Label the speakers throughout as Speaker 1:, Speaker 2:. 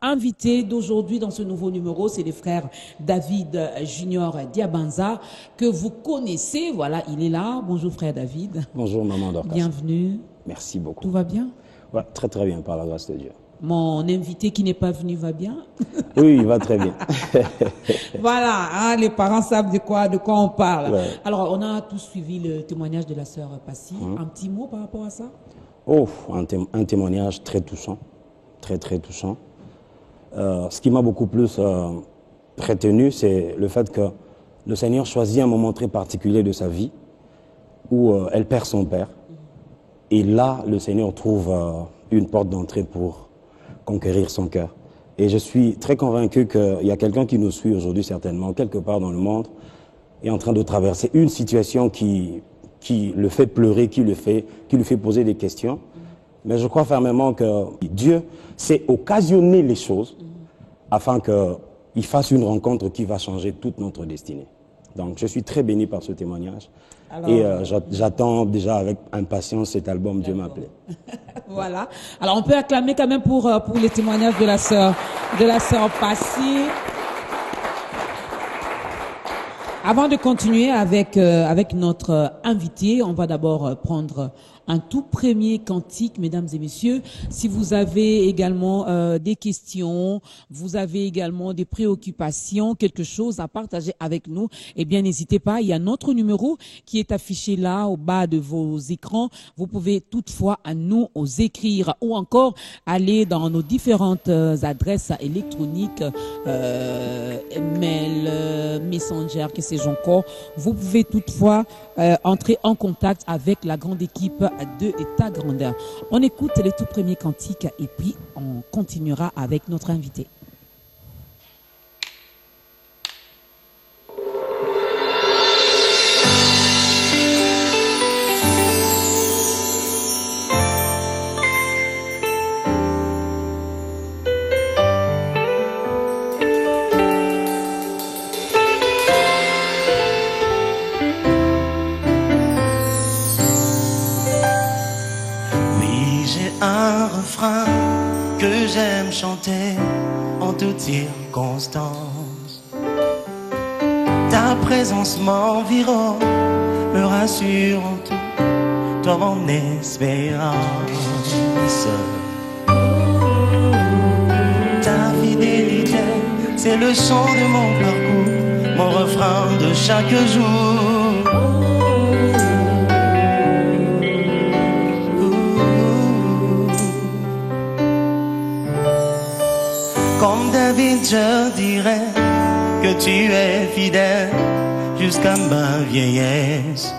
Speaker 1: invité d'aujourd'hui dans ce nouveau numéro, c'est les frères David Junior Diabanza, que vous connaissez. Voilà, il est là. Bonjour frère David.
Speaker 2: Bonjour maman Dorcas.
Speaker 1: Bienvenue.
Speaker 2: Merci beaucoup.
Speaker 1: Tout va bien?
Speaker 2: Ouais, très très bien, par la grâce de Dieu.
Speaker 1: Mon invité qui n'est pas venu va bien?
Speaker 2: Oui, il va très bien.
Speaker 1: Voilà, hein, les parents savent de quoi on parle.
Speaker 2: Ouais.
Speaker 1: Alors, on a tous suivi le témoignage de la sœur Passy. Un petit mot par rapport à ça?
Speaker 2: Oh, un témoignage très touchant, très très touchant. Ce qui m'a beaucoup plus retenu, c'est le fait que le Seigneur choisit un moment très particulier de sa vie où elle perd son père. Et là, le Seigneur trouve une porte d'entrée pour conquérir son cœur. Et je suis très convaincu qu'il y a quelqu'un qui nous suit aujourd'hui certainement, quelque part dans le monde, est en train de traverser une situation qui le fait pleurer, qui lui fait poser des questions. Mais je crois fermement que Dieu sait occasionner les choses afin qu'il fasse une rencontre qui va changer toute notre destinée. Donc je suis très béni par ce témoignage. Alors, et j'attends déjà avec impatience cet album Dieu m'appelait.
Speaker 1: Voilà. Alors on peut acclamer quand même pour les témoignages de la sœur Passy. Avant de continuer avec notre invité, on va d'abord prendre un tout premier cantique, mesdames et messieurs. Si vous avez également des questions, vous avez également des préoccupations, quelque chose à partager avec nous, eh bien n'hésitez pas. Il y a notre numéro qui est affiché là au bas de vos écrans. Vous pouvez toutefois à nous écrire ou encore aller dans nos différentes adresses électroniques, mail, messenger, que sais-je encore. Vous pouvez toutefois entrer en contact avec la grande équipe de ta grandeur. On écoute les tout premiers cantiques et puis on continuera avec notre invité.
Speaker 3: Un refrain que j'aime chanter en toutes circonstances. Ta présence m'environne, me rassure en tout, toi mon espérance. Ta fidélité, c'est le chant de mon parcours, mon refrain de chaque jour. Comme David, je dirais que tu es fidèle jusqu'à ma vieillesse.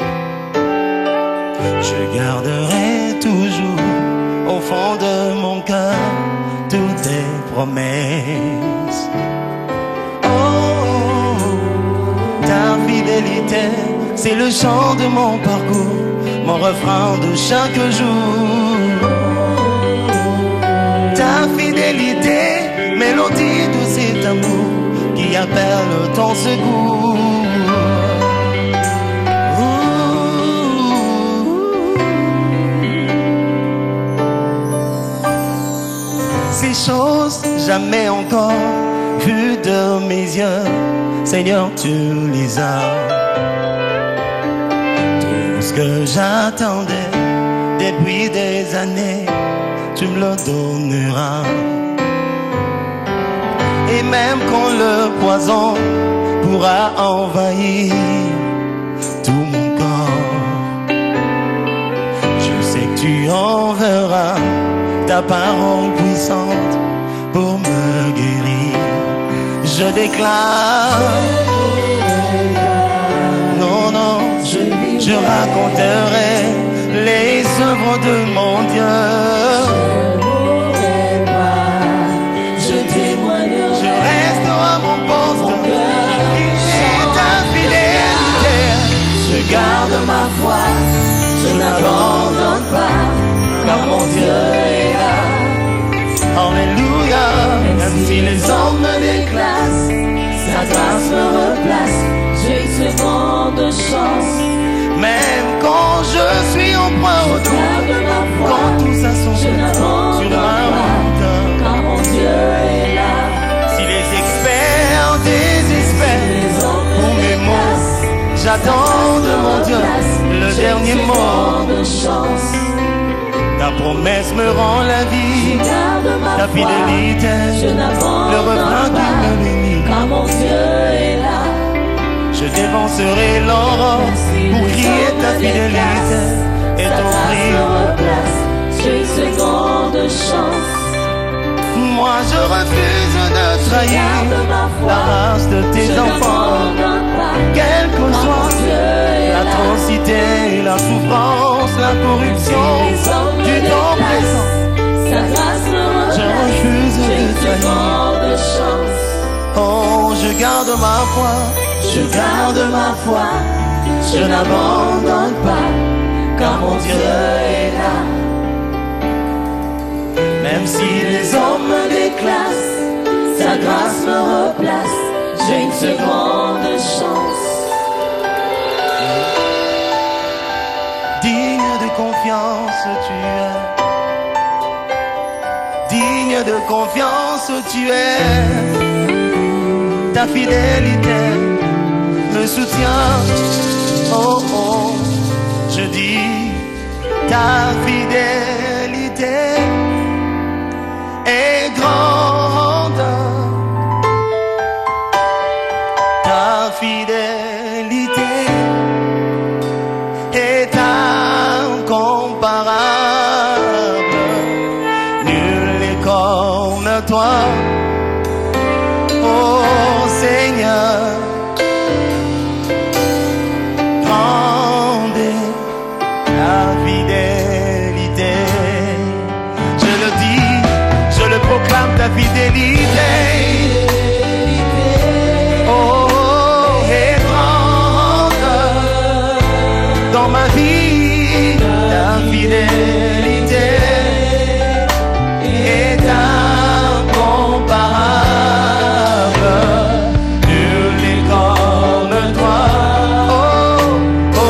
Speaker 3: Je garderai toujours au fond de mon cœur toutes tes promesses. Oh, ta fidélité, c'est le chant de mon parcours, mon refrain de chaque jour. Ta fidélité, mélodie de cet amour qui appelle ton secours. Ces choses jamais encore vues de mes yeux, Seigneur, tu les as. Tout ce que j'attendais depuis des années, tu me le donneras. Et même quand le poison pourra envahir tout mon corps, je sais que tu enverras ta parole puissante pour me guérir. Je déclare, non, non, je raconterai les œuvres de mon Dieu. Je garde ma foi, je n'abandonne pas, car mon Dieu est là. Alléluia, même si les hommes me déclassent, sa grâce me replace, j'ai une seconde chance. Même quand je suis en point au dos, quand tout s'assombrit sur ma route, car mon Dieu est là. m'attendre, mon Dieu, le dernier mot. Ta promesse me rend la vie, ta fidélité, le refrain qui me bénit.
Speaker 4: Car mon Dieu est là.
Speaker 3: Je dévancerai l'aurore pour crier ta fidélité et t'offrir.
Speaker 4: J'ai une seconde chance.
Speaker 3: Moi je refuse de trahir la race de tes enfants, quelle que soit l'atrocité, la souffrance, la corruption du temps présent. Je refuse de trahir. Oh, je garde ma foi, je garde ma foi, je n'abandonne pas, car mon Dieu est là. Même si les hommes me déclassent, sa grâce me replace, j'ai une seconde chance. Digne de confiance tu es, digne de confiance tu es. Ta fidélité me soutient, oh oh, je dis ta fidélité est grande, ta fidélité est incomparable, nul n'est comme toi, oh Seigneur. Grande est ta fidélité, je le dis, je le proclame, ta fidélité. Oh, est grande dans ma vie, ta fidélité est incomparable, nul n'est comme toi. Oh,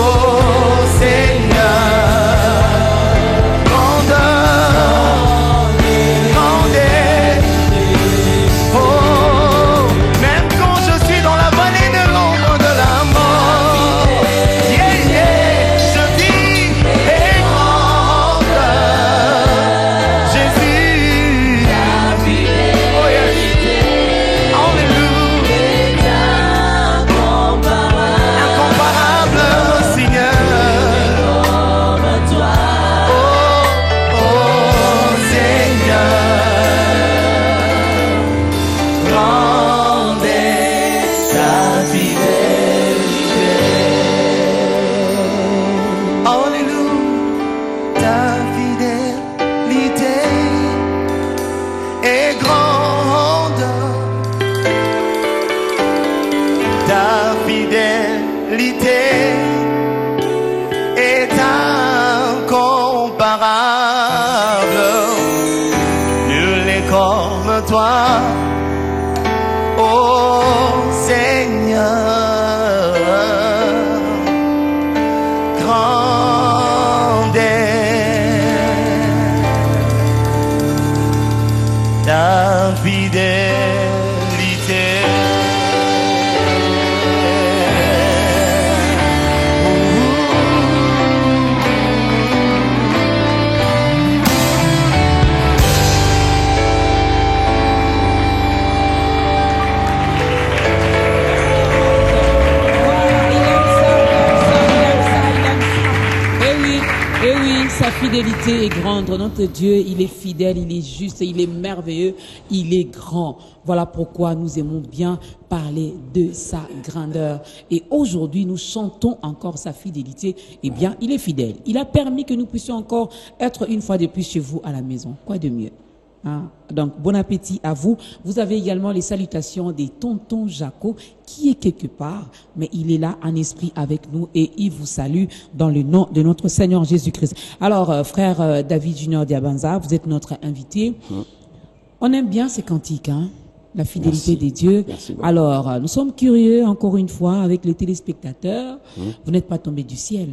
Speaker 3: Seigneur, grandeur, oh, même quand je suis dans la vallée de l'ombre de la mort, yeah, yeah, je dis, est grande, Jésus, oh yes, alléluia, incomparable, Seigneur, oh, Seigneur. Grande est ta fidélité. Alléluia, ta fidélité est grande. Ta fidélité est incomparable. Nul n'est comme toi. Oh Seigneur, grande est ta fidélité.
Speaker 1: Et oui, sa fidélité est grande. Notre Dieu, il est fidèle, il est juste, il est merveilleux, il est grand. Voilà pourquoi nous aimons bien parler de sa grandeur. Et aujourd'hui, nous chantons encore sa fidélité. Eh bien, il est fidèle. Il a permis que nous puissions encore être une fois de plus chez vous à la maison. Quoi de mieux? Hein? Donc, bon appétit à vous. Vous avez également les salutations des tontons Jaco qui est quelque part, mais il est là en esprit avec nous et il vous salue dans le nom de notre Seigneur Jésus-Christ. Alors, frère David Junior Diabanza, vous êtes notre invité. On aime bien ces cantiques, hein? La fidélité des dieux. Alors, nous sommes curieux, encore une fois, avec les téléspectateurs. Vous n'êtes pas tombé du ciel.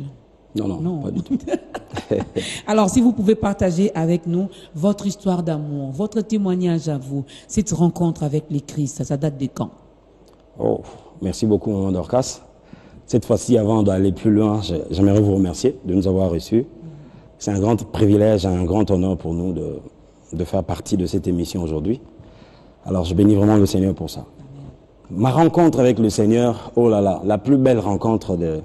Speaker 2: Non, pas du tout.
Speaker 1: Alors, si vous pouvez partager avec nous votre histoire d'amour, votre témoignage à vous, cette rencontre avec les Christ, ça date de quand?
Speaker 2: Oh, merci beaucoup, Maman Dorcas. Cette fois-ci, avant d'aller plus loin, j'aimerais vous remercier de nous avoir reçus. C'est un grand privilège, un grand honneur pour nous de faire partie de cette émission aujourd'hui. Alors, je bénis vraiment le Seigneur pour ça. Ma rencontre avec le Seigneur, oh là là, la plus belle rencontre de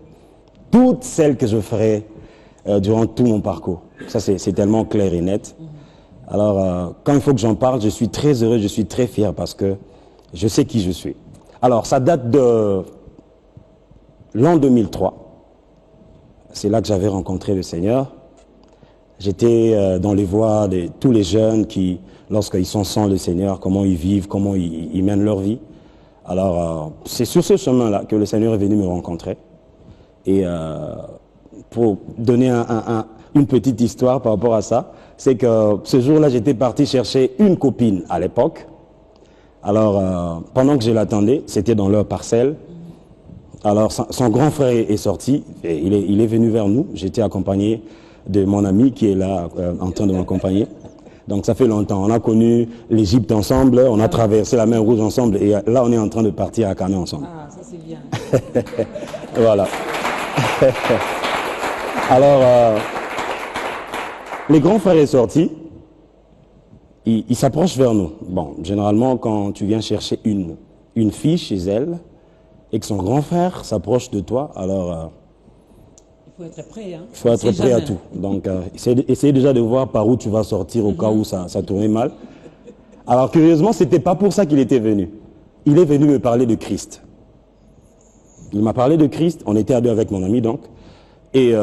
Speaker 2: toutes celles que je ferai durant tout mon parcours. Ça, c'est tellement clair et net. Alors, quand il faut que j'en parle, je suis très heureux, je suis très fier parce que je sais qui je suis. Alors, ça date de l'an 2003. C'est là que j'avais rencontré le Seigneur. J'étais dans les voies de tous les jeunes qui, lorsqu'ils sont sans le Seigneur, comment ils vivent, comment ils mènent leur vie. Alors, c'est sur ce chemin-là que le Seigneur est venu me rencontrer. Et pour donner une petite histoire par rapport à ça, c'est que ce jour-là, j'étais parti chercher une copine à l'époque. Alors, pendant que je l'attendais, c'était dans leur parcelle. Alors, son grand frère est sorti, et il est venu vers nous. J'étais accompagné de mon ami qui est là en train de m'accompagner. Donc, ça fait longtemps. On a connu l'Égypte ensemble, on a traversé la mer Rouge ensemble, et là, on est en train de partir à Canaan ensemble.
Speaker 1: Ah, ça c'est bien.
Speaker 2: Voilà. Alors, les grands frères est sorti. Il s'approche vers nous. Bon, généralement, quand tu viens chercher une fille chez elle et que son grand frère s'approche de toi, alors
Speaker 1: il faut être prêt. Hein.
Speaker 2: Il faut être prêt à tout. Donc, essaye déjà de voir par où tu vas sortir au cas où ça tournait mal. Alors, curieusement, c'était pas pour ça qu'il était venu. Il est venu me parler de Christ. Il m'a parlé de Christ. On était à deux avec mon ami, donc. Et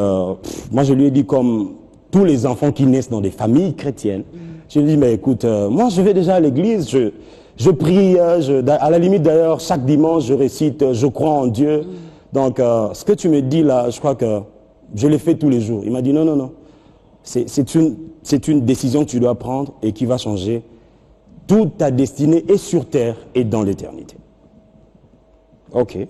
Speaker 2: moi, je lui ai dit, comme tous les enfants qui naissent dans des familles chrétiennes, je lui ai dit, mais écoute, moi, je vais déjà à l'église, je prie, à la limite d'ailleurs, chaque dimanche, je récite, je crois en Dieu. Donc, ce que tu me dis là, je crois que je l'ai fait tous les jours. Il m'a dit, non, non, non. C'est une décision que tu dois prendre et qui va changer toute ta destinée et sur terre et dans l'éternité. Ok.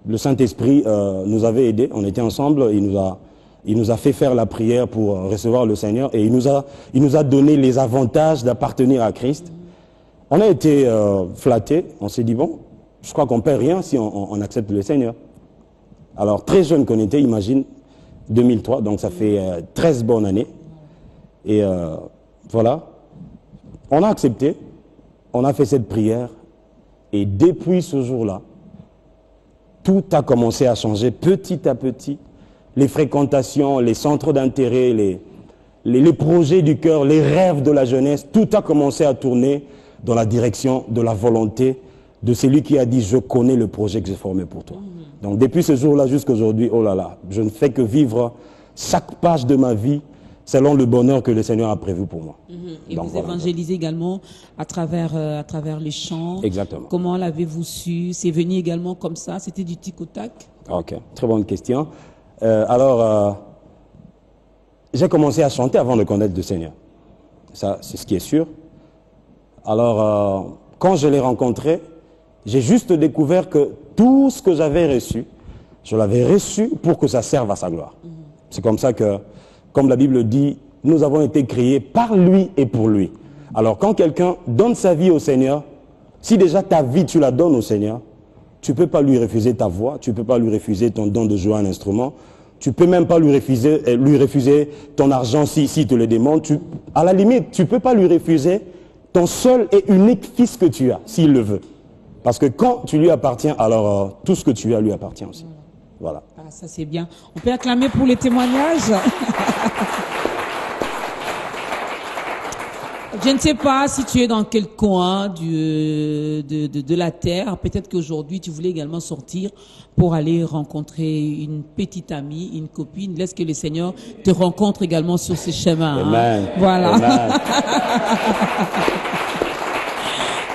Speaker 2: Le Saint-Esprit nous avait aidés, on était ensemble, il nous a fait faire la prière pour recevoir le Seigneur et il nous a donné les avantages d'appartenir à Christ. On a été flattés, on s'est dit, bon, je crois qu'on ne perd rien si on accepte le Seigneur. Alors, très jeune qu'on était, imagine, 2003, donc ça fait 13 bonnes années. Et voilà, on a accepté, on a fait cette prière et depuis ce jour-là, tout a commencé à changer petit à petit. Les fréquentations, les centres d'intérêt, les projets du cœur, les rêves de la jeunesse, tout a commencé à tourner dans la direction de la volonté de celui qui a dit « Je connais le projet que j'ai formé pour toi ». Donc depuis ce jour-là jusqu'à aujourd'hui, oh là là, je ne fais que vivre chaque page de ma vie selon le bonheur que le Seigneur a prévu pour moi.
Speaker 1: Et
Speaker 2: donc,
Speaker 1: vous évangélisez également à travers les chants.
Speaker 2: Exactement.
Speaker 1: Comment l'avez-vous su? C'est venu également comme ça? C'était du tic au tac?
Speaker 2: Ok, très bonne question. Alors, j'ai commencé à chanter avant de connaître le Seigneur. Ça, c'est ce qui est sûr. Alors, quand je l'ai rencontré, j'ai juste découvert que tout ce que j'avais reçu, je l'avais reçu pour que ça serve à sa gloire. C'est comme ça que, comme la Bible dit, nous avons été créés par lui et pour lui. Alors, quand quelqu'un donne sa vie au Seigneur, si déjà ta vie, tu la donnes au Seigneur, tu ne peux pas lui refuser ta voix, tu ne peux pas lui refuser ton don de jouer un instrument, tu ne peux même pas lui refuser ton argent s'il te le demande. À la limite, tu ne peux pas lui refuser ton seul et unique fils que tu as, s'il le veut. Parce que quand tu lui appartiens, alors tout ce que tu as lui appartient aussi. Voilà.
Speaker 1: Ah, ça c'est bien. On peut acclamer pour les témoignages. Je ne sais pas si tu es dans quel coin de la terre. Peut-être qu'aujourd'hui, tu voulais également sortir pour aller rencontrer une petite amie, une copine. Laisse que le Seigneur te rencontre également sur ces chemins.
Speaker 2: Amen.
Speaker 1: Hein. Voilà.
Speaker 2: Amen.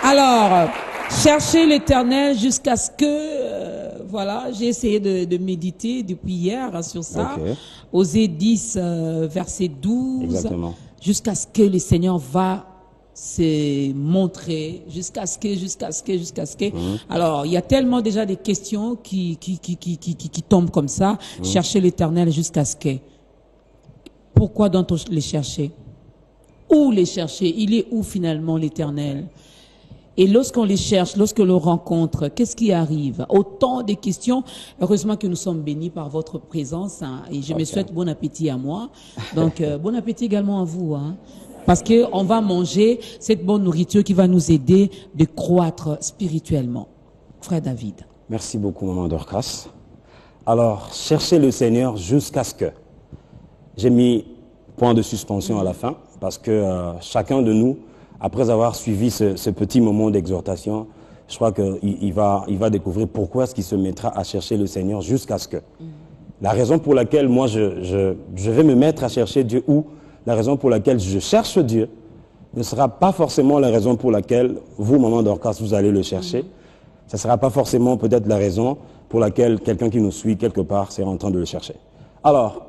Speaker 1: Alors, cherchez l'Éternel jusqu'à ce que... voilà, j'ai essayé de méditer depuis hier sur ça.
Speaker 2: Okay.
Speaker 1: Osée 10, verset 12.
Speaker 2: Exactement.
Speaker 1: Jusqu'à ce que le Seigneur va se montrer, jusqu'à ce que. Alors, il y a tellement déjà des questions qui tombent comme ça. Chercher l'Éternel jusqu'à ce que. Pourquoi doit-on les chercher? Où les chercher? Il est où finalement l'Éternel? Et lorsqu'on les cherche, lorsque l'on rencontre, qu'est-ce qui arrive? Autant de questions. Heureusement que nous sommes bénis par votre présence, hein, et je me souhaite bon appétit à moi. Donc, bon appétit également à vous, hein, parce que on va manger cette bonne nourriture qui va nous aider de croître spirituellement. Frère David.
Speaker 2: Merci beaucoup, maman Dorcas. Alors, cherchez le Seigneur jusqu'à ce que... J'ai mis point de suspension à la fin, parce que chacun de nous, après avoir suivi ce petit moment d'exhortation, je crois qu'il va découvrir pourquoi est-ce qu'il se mettra à chercher le Seigneur jusqu'à ce que. La raison pour laquelle moi je vais me mettre à chercher Dieu, ou la raison pour laquelle je cherche Dieu, ne sera pas forcément la raison pour laquelle vous, maman Dorcas, vous allez le chercher. Ça ne sera pas forcément peut-être la raison pour laquelle quelqu'un qui nous suit quelque part sera en train de le chercher. Alors,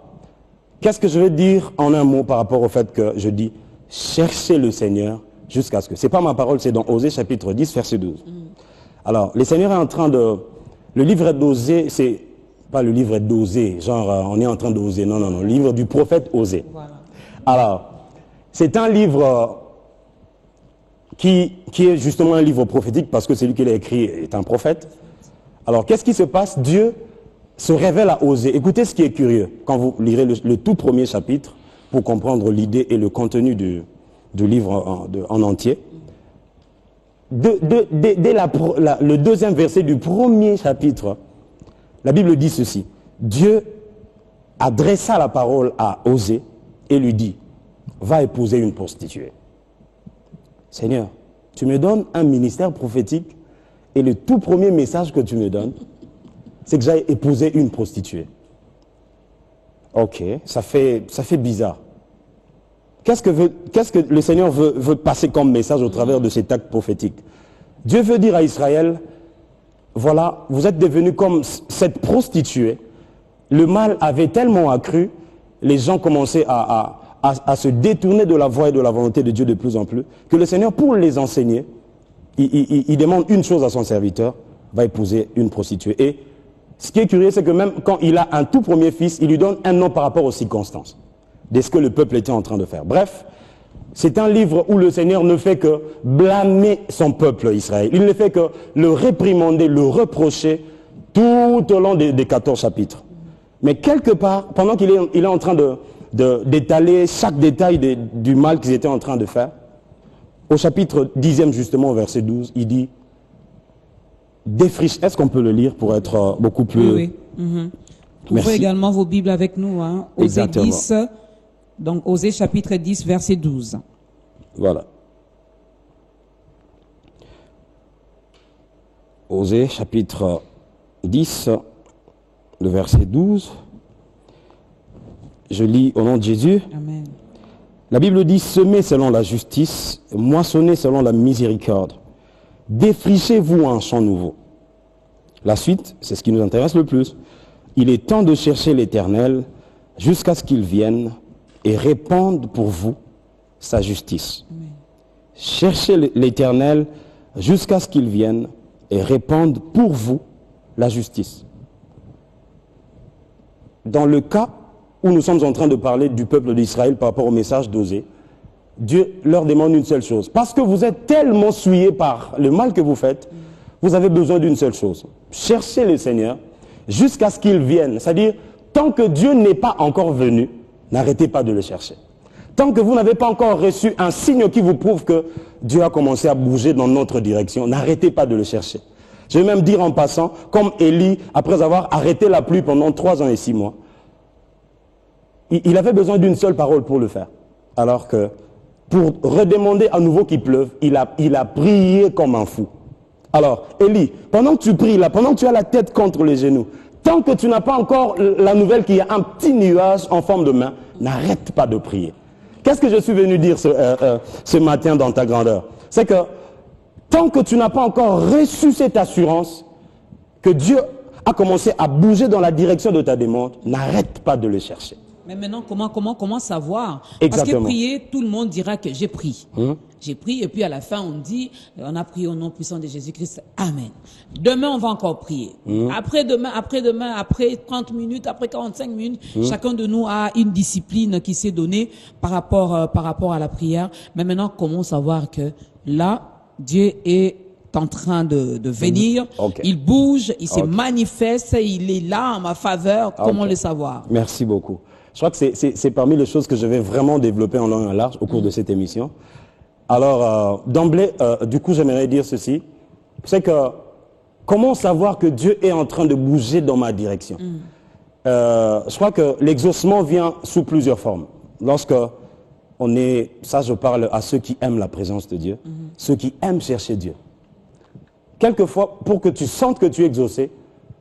Speaker 2: qu'est-ce que je vais dire en un mot par rapport au fait que je dis « cherchez le Seigneur jusqu'à ce que ». Ce n'est pas ma parole, c'est dans Osée chapitre 10, verset 12. Alors, le Seigneur est en train de... Le livre d'Osée, c'est pas le livre d'Osée, genre on est en train d'oser, non, le livre du prophète Osée. Voilà. Alors, c'est un livre qui est justement un livre prophétique parce que celui qui l'a écrit est un prophète. Alors, qu'est-ce qui se passe? Dieu se révèle à Osée. Écoutez ce qui est curieux quand vous lirez le tout premier chapitre pour comprendre l'idée et le contenu du livre en entier. Dès le deuxième verset du premier chapitre, la Bible dit ceci. Dieu adressa la parole à Osée et lui dit, va épouser une prostituée. Seigneur, tu me donnes un ministère prophétique et le tout premier message que tu me donnes, c'est que j'aille épouser une prostituée. Ok, ça fait bizarre. Qu'est-ce que le Seigneur veut passer comme message au travers de cet acte prophétique? Dieu veut dire à Israël, voilà, vous êtes devenus comme cette prostituée. Le mal avait tellement accru, les gens commençaient à se détourner de la voie et de la volonté de Dieu de plus en plus, que le Seigneur, pour les enseigner, il demande une chose à son serviteur, va épouser une prostituée. Et ce qui est curieux, c'est que même quand il a un tout premier fils, il lui donne un nom par rapport aux circonstances de ce que le peuple était en train de faire. Bref, c'est un livre où le Seigneur ne fait que blâmer son peuple Israël. Il ne fait que le réprimander, le reprocher tout au long des 14 chapitres. Mais quelque part, pendant qu'il est en train d'étaler chaque détail du mal qu'ils étaient en train de faire, au chapitre 10e justement, au verset 12, il dit défriche. Est-ce qu'on peut le lire pour être beaucoup plus...
Speaker 1: Oui. Ouvrez également vos Bibles avec nous. Hein. Osée 10, donc Osée chapitre 10, verset 12.
Speaker 2: Voilà. Osée chapitre 10, le verset 12. Je lis au nom de Jésus.
Speaker 1: Amen.
Speaker 2: La Bible dit, semez selon la justice, moissonnez selon la miséricorde. Défrichez-vous un champ nouveau. La suite, c'est ce qui nous intéresse le plus. Il est temps de chercher l'Éternel jusqu'à ce qu'il vienne et répande pour vous sa justice. Amen. Cherchez l'Éternel jusqu'à ce qu'il vienne et répande pour vous la justice. Dans le cas où nous sommes en train de parler du peuple d'Israël par rapport au message d'Osée, Dieu leur demande une seule chose. Parce que vous êtes tellement souillés par le mal que vous faites, vous avez besoin d'une seule chose. Cherchez le Seigneur jusqu'à ce qu'il vienne. C'est-à-dire, tant que Dieu n'est pas encore venu, n'arrêtez pas de le chercher. Tant que vous n'avez pas encore reçu un signe qui vous prouve que Dieu a commencé à bouger dans notre direction, n'arrêtez pas de le chercher. Je vais même dire en passant, comme Élie, après avoir arrêté la pluie pendant 3 ans et 6 mois, il avait besoin d'une seule parole pour le faire. Alors que, pour redemander à nouveau qu'il pleuve, il a prié comme un fou. Alors, Élie, pendant que tu pries là, pendant que tu as la tête contre les genoux, tant que tu n'as pas encore la nouvelle qu'il y a un petit nuage en forme de main, n'arrête pas de prier. Qu'est-ce que je suis venu dire ce matin dans ta grandeur? C'est que, tant que tu n'as pas encore reçu cette assurance que Dieu a commencé à bouger dans la direction de ta demande, n'arrête pas de le chercher.
Speaker 1: Mais maintenant, comment savoir?
Speaker 2: Exactement.
Speaker 1: Parce que prier, tout le monde dira que j'ai pris. J'ai pris, et puis à la fin, on dit, on a prié au nom puissant de Jésus-Christ. Amen. Demain, on va encore prier. Après-demain, après 30 minutes, après 45 minutes, chacun de nous a une discipline qui s'est donnée par rapport à la prière. Mais maintenant, comment savoir que là, Dieu est en train de venir, il bouge, il se manifeste, il est là en ma faveur. Comment le savoir?
Speaker 2: Merci beaucoup. Je crois que c'est parmi les choses que je vais vraiment développer en long et en large au cours de cette émission. Alors, d'emblée, du coup, j'aimerais dire ceci. C'est que, comment savoir que Dieu est en train de bouger dans ma direction? Je crois que l'exaucement vient sous plusieurs formes. Lorsque on est, ça je parle à ceux qui aiment la présence de Dieu, ceux qui aiment chercher Dieu. Quelquefois, pour que tu sentes que tu es exaucé,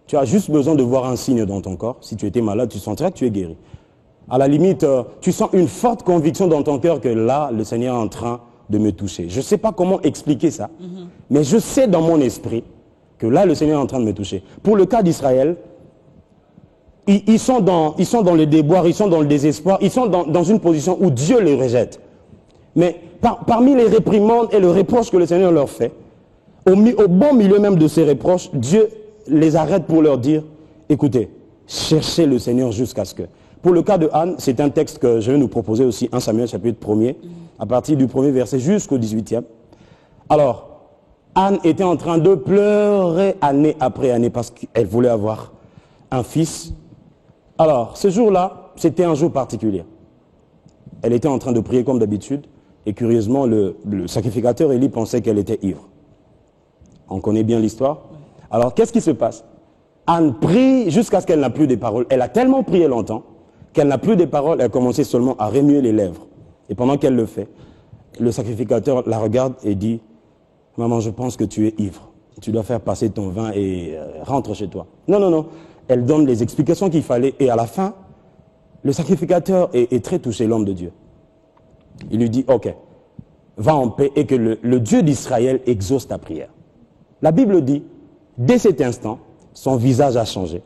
Speaker 2: tu as juste besoin de voir un signe dans ton corps. Si tu étais malade, tu sentiras que tu es guéri. À la limite, tu sens une forte conviction dans ton cœur que là, le Seigneur est en train de me toucher. Je ne sais pas comment expliquer ça, mais je sais dans mon esprit que là, le Seigneur est en train de me toucher. Pour le cas d'Israël, ils sont dans le déboire, ils sont dans le désespoir, ils sont dans une position où Dieu les rejette. Mais parmi les réprimandes et le reproche que le Seigneur leur fait, au bon milieu même de ces reproches, Dieu les arrête pour leur dire, écoutez, cherchez le Seigneur jusqu'à ce que... Pour le cas de Anne, c'est un texte que je vais nous proposer aussi, 1 Samuel chapitre 1er, à partir du 1er verset jusqu'au 18e. Alors, Anne était en train de pleurer année après année parce qu'elle voulait avoir un fils. Alors, ce jour-là, c'était un jour particulier. Elle était en train de prier comme d'habitude et curieusement, le sacrificateur Élie pensait qu'elle était ivre. On connaît bien l'histoire. Alors, qu'est-ce qui se passe? Anne prie jusqu'à ce qu'elle n'a plus de paroles. Elle a tellement prié longtemps qu'elle n'a plus de paroles. Elle a commencé seulement à remuer les lèvres. Et pendant qu'elle le fait, le sacrificateur la regarde et dit, « Maman, je pense que tu es ivre. Tu dois faire passer ton vin et rentre chez toi. » Non, non, non. Elle donne les explications qu'il fallait. Et à la fin, le sacrificateur est très touché, l'homme de Dieu. Il lui dit, « Ok, va en paix et que le Dieu d'Israël exauce ta prière. » La Bible dit, dès cet instant, son visage a changé.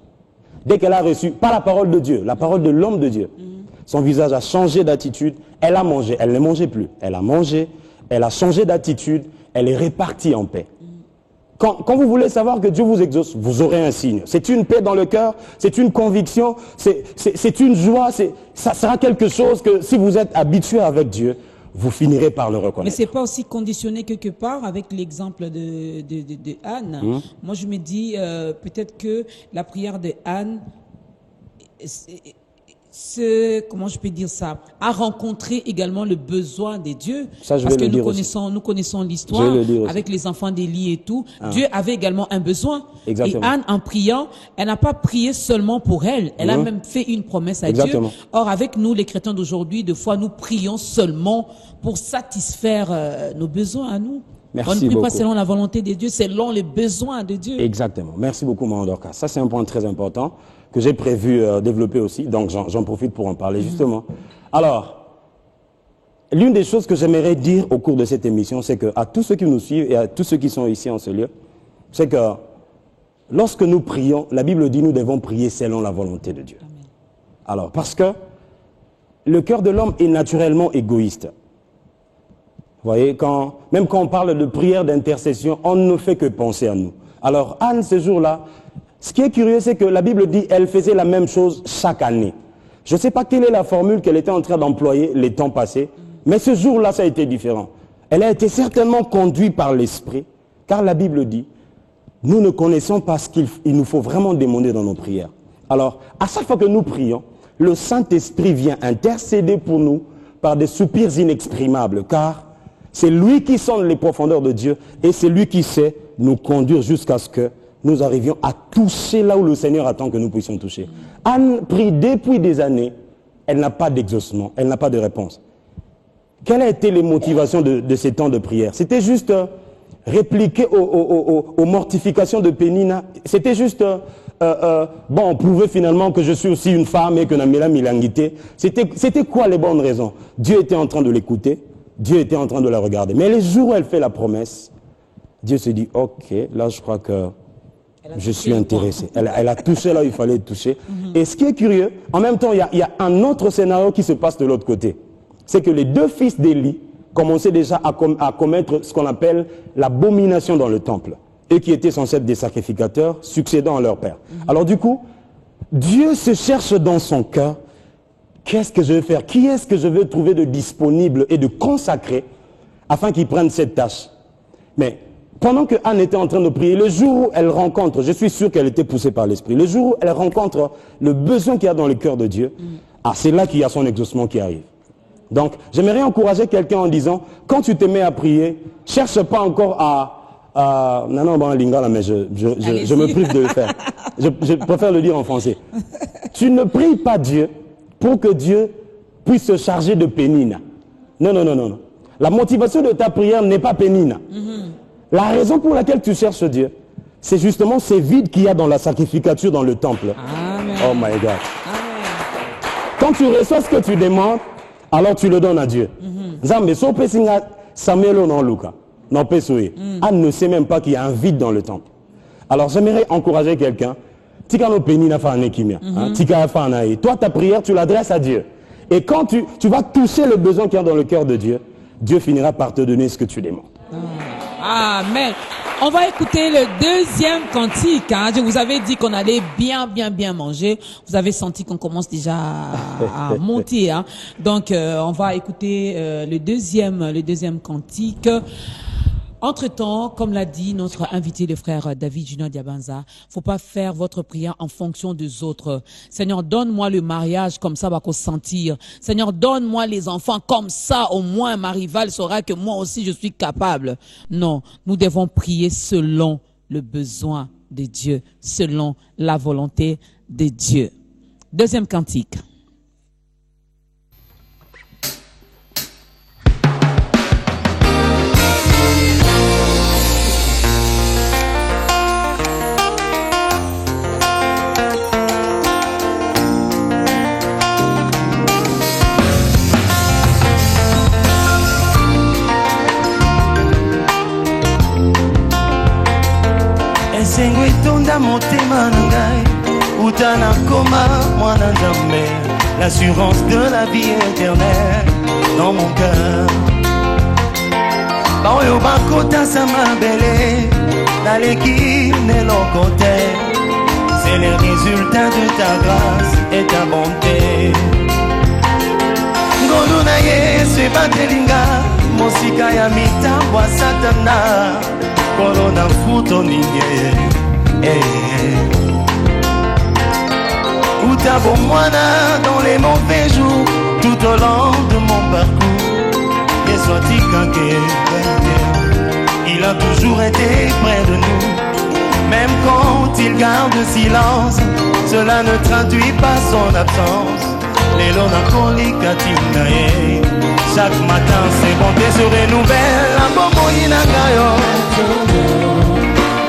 Speaker 2: Dès qu'elle a reçu, pas la parole de Dieu, la parole de l'homme de Dieu, son visage a changé d'attitude. Elle a mangé, elle ne mangeait plus. Elle a mangé, elle a changé d'attitude, elle est répartie en paix. Quand vous voulez savoir que Dieu vous exauce, vous aurez un signe. C'est une paix dans le cœur, c'est une conviction, c'est une joie, ça sera quelque chose que si vous êtes habitué avec Dieu, vous finirez par le reconnaître.
Speaker 1: Mais c'est pas aussi conditionné quelque part avec l'exemple de Anne. Moi, je me dis peut-être que la prière de Anne, comment je peux dire ça, a rencontré également le besoin des dieux.
Speaker 2: Ça,
Speaker 1: parce que nous connaissons l'histoire avec les enfants d'Élie et tout. Dieu avait également un besoin.
Speaker 2: Exactement.
Speaker 1: Et Anne, en priant, elle n'a pas prié seulement pour elle. Elle a même fait une promesse à Dieu. Or, avec nous, les chrétiens d'aujourd'hui, des fois, nous prions seulement pour satisfaire nos besoins à nous.
Speaker 2: Merci
Speaker 1: On ne prie
Speaker 2: beaucoup.
Speaker 1: pas selon la volonté de Dieu, selon les besoins de Dieu.
Speaker 2: Exactement. Merci beaucoup, Maman Dorcas. Ça, c'est un point très important que j'ai prévu développer aussi. Donc, j'en profite pour en parler, justement. Alors, l'une des choses que j'aimerais dire au cours de cette émission, c'est qu'à tous ceux qui nous suivent et à tous ceux qui sont ici en ce lieu, c'est que lorsque nous prions, la Bible dit nous devons prier selon la volonté de Dieu. Amen. Alors, parce que le cœur de l'homme est naturellement égoïste. Vous voyez, même quand on parle de prière d'intercession, on ne fait que penser à nous. Alors, Anne, ce jour-là, ce qui est curieux, c'est que la Bible dit qu'elle faisait la même chose chaque année. Je ne sais pas quelle est la formule qu'elle était en train d'employer les temps passés, mais ce jour-là, ça a été différent. Elle a été certainement conduite par l'Esprit, car la Bible dit, nous ne connaissons pas ce qu'il nous faut vraiment demander dans nos prières. Alors, à chaque fois que nous prions, le Saint-Esprit vient intercéder pour nous par des soupirs inexprimables, car c'est lui qui sonde les profondeurs de Dieu et c'est lui qui sait nous conduire jusqu'à ce que nous arrivions à toucher là où le Seigneur attend que nous puissions toucher. Anne prie depuis des années, elle n'a pas d'exaucement, elle n'a pas de réponse. Quelles ont été les motivations de ces temps de prière? C'était juste répliquer aux mortifications de Pénina. C'était juste, bon, prouver finalement que je suis aussi une femme et que Namela Milangité. C'était quoi les bonnes raisons? Dieu était en train de l'écouter, Dieu était en train de la regarder. Mais les jours où elle fait la promesse, Dieu se dit, ok, là je crois que je suis intéressé. Elle a touché là où il fallait toucher. Et ce qui est curieux, en même temps, il y a un autre scénario qui se passe de l'autre côté. C'est que les deux fils d'Élie commençaient déjà à commettre ce qu'on appelle l'abomination dans le temple. Eux qui étaient censés être des sacrificateurs, succédant à leur père. Alors du coup, Dieu se cherche dans son cœur. Qu'est-ce que je vais faire? Qui est-ce que je vais trouver de disponible et de consacré afin qu'il prenne cette tâche? Mais pendant que Anne était en train de prier, le jour où elle rencontre, je suis sûr qu'elle était poussée par l'Esprit, le jour où elle rencontre le besoin qu'il y a dans le cœur de Dieu, c'est là qu'il y a son exaucement qui arrive. Donc, j'aimerais encourager quelqu'un en disant, quand tu te mets à prier, cherche pas encore non, bon, lingala, mais je me prive de le faire. Je préfère le dire en français. Tu ne pries pas Dieu pour que Dieu puisse se charger de pénina. Non, non, non, non, non. La motivation de ta prière n'est pas pénina. La raison pour laquelle tu cherches Dieu, c'est justement ces vides qu'il y a dans la sacrificature dans le temple.
Speaker 1: Amen.
Speaker 2: Oh my God.
Speaker 1: Amen.
Speaker 2: Quand tu reçois ce que tu demandes, alors tu le donnes à Dieu. Zambe, so pesinga Samuel non Luka. Non, Anne ne sait même pas qu'il y a un vide dans le temple. Alors j'aimerais encourager quelqu'un. Tika no pénina fa nekimia. Tika fa naï. Toi, ta prière, tu l'adresses à Dieu. Et quand tu vas toucher le besoin qu'il y a dans le cœur de Dieu, Dieu finira par te donner ce que tu demandes.
Speaker 1: Amen. On va écouter le deuxième cantique. Je vous avais dit qu'on allait bien manger. Vous avez senti qu'on commence déjà à monter. Donc, on va écouter le deuxième cantique. Entre-temps, comme l'a dit notre invité, le frère David Junior Diabanza, faut pas faire votre prière en fonction des autres. Seigneur, donne-moi le mariage, comme ça va qu'on sentir. Seigneur, donne-moi les enfants, comme ça au moins ma rivale saura que moi aussi je suis capable. Non, nous devons prier selon le besoin de Dieu, selon la volonté de Dieu. Deuxième cantique.
Speaker 3: Esengo etonda motema na ngai uta na koma mwana nzambe, l'assurance de la vie éternelle dans mon cœur. Baoyo bakotasa mabele naleki neloko te, c'est le résultat de ta grâce et ta bonté. Ngolu na Yesu ebatelinga mosika ya mitambo ya Satana, Corona futo ninge Outabo moana dans les mauvais jours, tout au long de mon parcours. Et soit-il il a toujours été près de nous. Même quand il garde silence, cela ne traduit pas son absence. Les chaque matin ses bontés se renouvellent. La bomo inangayo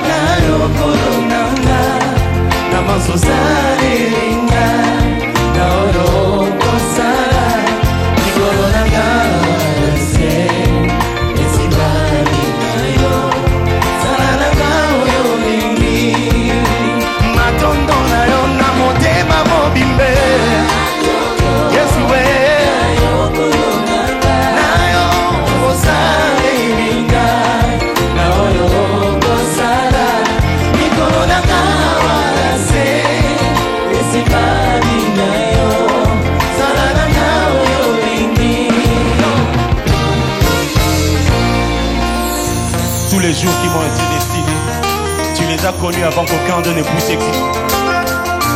Speaker 3: nayo kolonanga namaso salinga naoro kosala nikolonanga se esibali nayo salananga oyo lingi matondo nayo na motema mobimbe Yesu we nayo kosalinga nayo kosala nikolonanga wala se esibali nayo salananga oyo lingi. Tous les jours qui m'ont été destinés, tu les as connus avant qu'aucun d'eux ne puisse exister.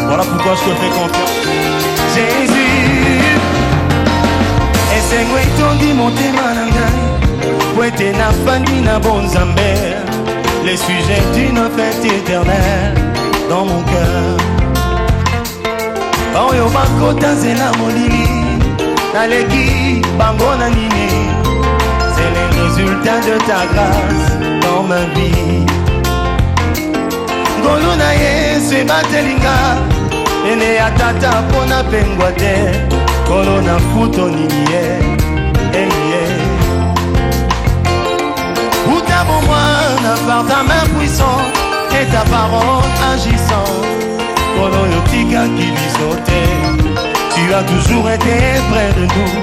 Speaker 3: Voilà pourquoi je te fais confiance. Jésus, esengo etondi motema na ngai, po ete nafandi na bonzambe, les sujets d'une fête éternelle dans mon cœur. Baoyo bakota zela molili, naleki bango na nini, c'est le résultat de ta grâce dans ma vie. Ngolu na Yesu ebatelinga, ene ya tata pona pengwa te, kolona futo nini ye. Outabo moine par ta main puissante et ta parole agissante, kolo yotika qui bisote, tu as toujours été près de nous.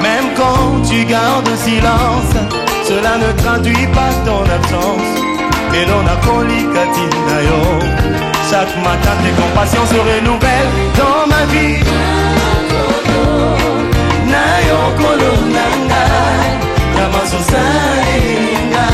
Speaker 3: Même quand tu gardes silence, cela ne traduit pas ton absence. Et l'on a kolikatina. Chaque matin tes compassions se renouvellent dans ma vie. Nayo kolonanga, namaso salinga,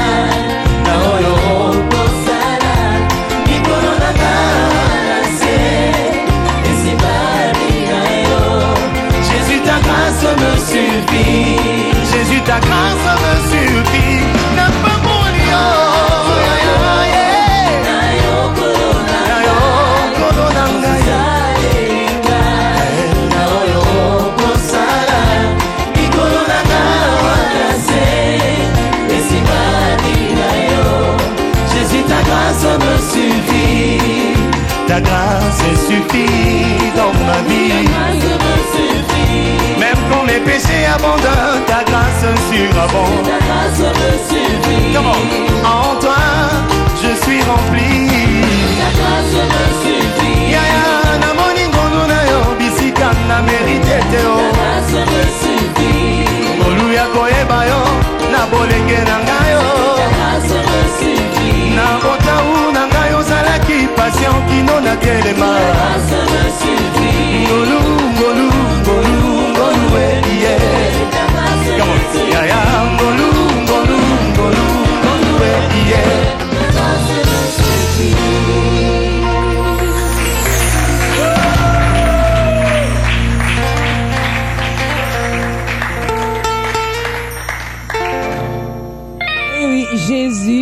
Speaker 3: ta grâce suffit dans ma vie. Même quand mes péchés abondent, ta grâce surabonde. Comment? En toi, je suis rempli. Yaya, na moni ngono na yo, bisika na mérite te o. Moluya koyeba yo, na bolenge na ngayo. Na botaou na ngayo zalaki patient kino na telema. Ngolu, ngolu, ngolu, ngolu yeah. Come on, yaya, ngolu, ngolu, ngolu, ngolu yeah.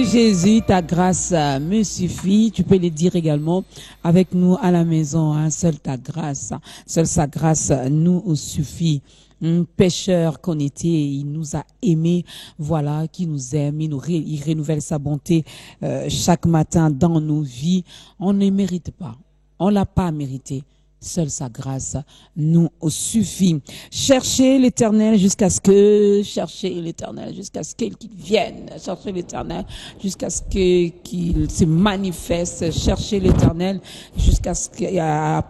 Speaker 1: Jésus, ta grâce me suffit. Tu peux le dire également avec nous à la maison. Hein. Seule ta grâce, seule sa grâce nous suffit. Un pécheur qu'on était, il nous a aimés, voilà, qui nous aime, il renouvelle sa bonté chaque matin dans nos vies. On ne mérite pas, on l'a pas mérité. Seule sa grâce nous suffit. Cherchez l'Éternel jusqu'à ce qu'il vienne. Cherchez l'Éternel jusqu'à ce qu'il se manifeste. Cherchez l'Éternel jusqu'à ce qu'il à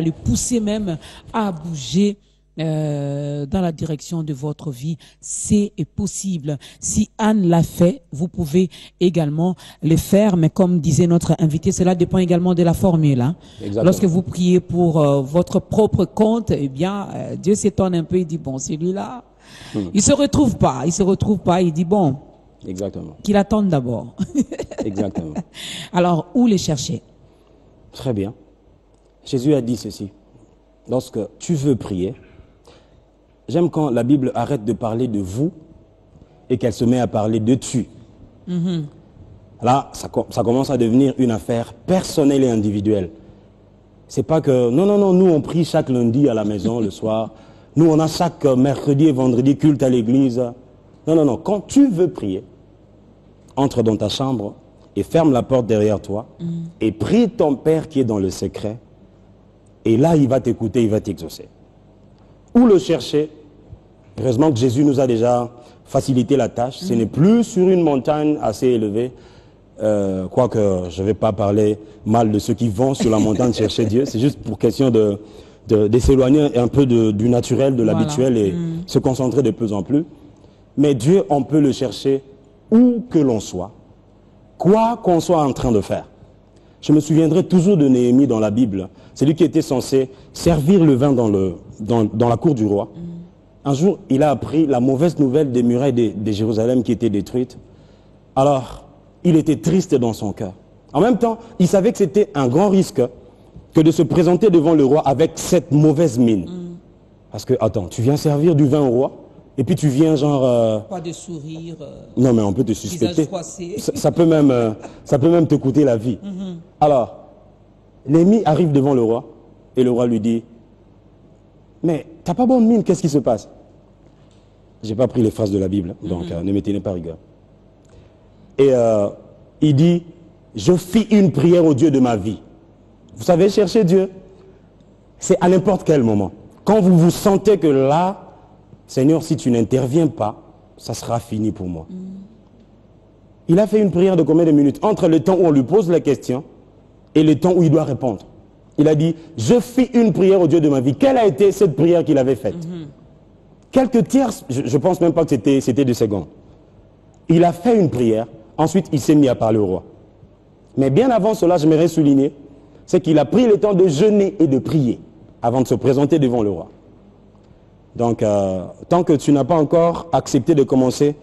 Speaker 1: le pousser même à bouger. Dans la direction de votre vie, c'est possible. Si Anne l'a fait, vous pouvez également le faire, mais comme disait notre invité, cela dépend également de la formule. Hein. Lorsque vous priez pour votre propre compte, eh bien, Dieu s'étonne un peu, il dit, bon, celui-là, il se retrouve pas, il dit, bon,
Speaker 2: exactement,
Speaker 1: qu'il attende d'abord.
Speaker 2: Exactement.
Speaker 1: Alors, où les chercher?
Speaker 2: Très bien. Jésus a dit ceci, lorsque tu veux prier, j'aime quand la Bible arrête de parler de vous et qu'elle se met à parler de tu. Là, ça commence à devenir une affaire personnelle et individuelle. C'est pas que, non, nous on prie chaque lundi à la maison, le soir. Nous on a chaque mercredi et vendredi culte à l'église. Non, quand tu veux prier, entre dans ta chambre et ferme la porte derrière toi et prie ton Père qui est dans le secret. Et là, il va t'écouter, il va t'exaucer. Où le chercher? Heureusement que Jésus nous a déjà facilité la tâche. Ce n'est plus sur une montagne assez élevée. Quoique je ne vais pas parler mal de ceux qui vont sur la montagne chercher Dieu. C'est juste pour question de s'éloigner un peu du naturel, de l'habituel et se concentrer de plus en plus. Mais Dieu, on peut le chercher où que l'on soit, quoi qu'on soit en train de faire. Je me souviendrai toujours de Néhémie dans la Bible. C'est lui qui était censé servir le vin dans la cour du roi. Un jour, il a appris la mauvaise nouvelle des murailles de Jérusalem qui étaient détruites. Alors, il était triste dans son cœur. En même temps, il savait que c'était un grand risque que de se présenter devant le roi avec cette mauvaise mine. Parce que, attends, tu viens servir du vin au roi et puis tu viens genre...
Speaker 1: Pas de sourire.
Speaker 2: Non, mais on peut te suspecter. Ça peut même te coûter la vie. Alors, Néhémie arrive devant le roi et le roi lui dit, mais t'as pas bonne mine, qu'est-ce qui se passe? J'ai pas pris les phrases de la Bible, donc ne me tenez pas rigueur. Et il dit, je fis une prière au Dieu de ma vie. Vous savez, chercher Dieu, c'est à n'importe quel moment. Quand vous vous sentez que là, Seigneur, si tu n'interviens pas, ça sera fini pour moi. Il a fait une prière de combien de minutes? Entre le temps où on lui pose la question et le temps où il doit répondre. Il a dit, je fis une prière au Dieu de ma vie. Quelle a été cette prière qu'il avait faite? Quelques tierces, je ne pense même pas que c'était 2 secondes. Il a fait une prière, ensuite il s'est mis à parler au roi. Mais bien avant cela, j'aimerais souligner, c'est qu'il a pris le temps de jeûner et de prier avant de se présenter devant le roi. Donc, tant que tu n'as pas encore accepté de commencer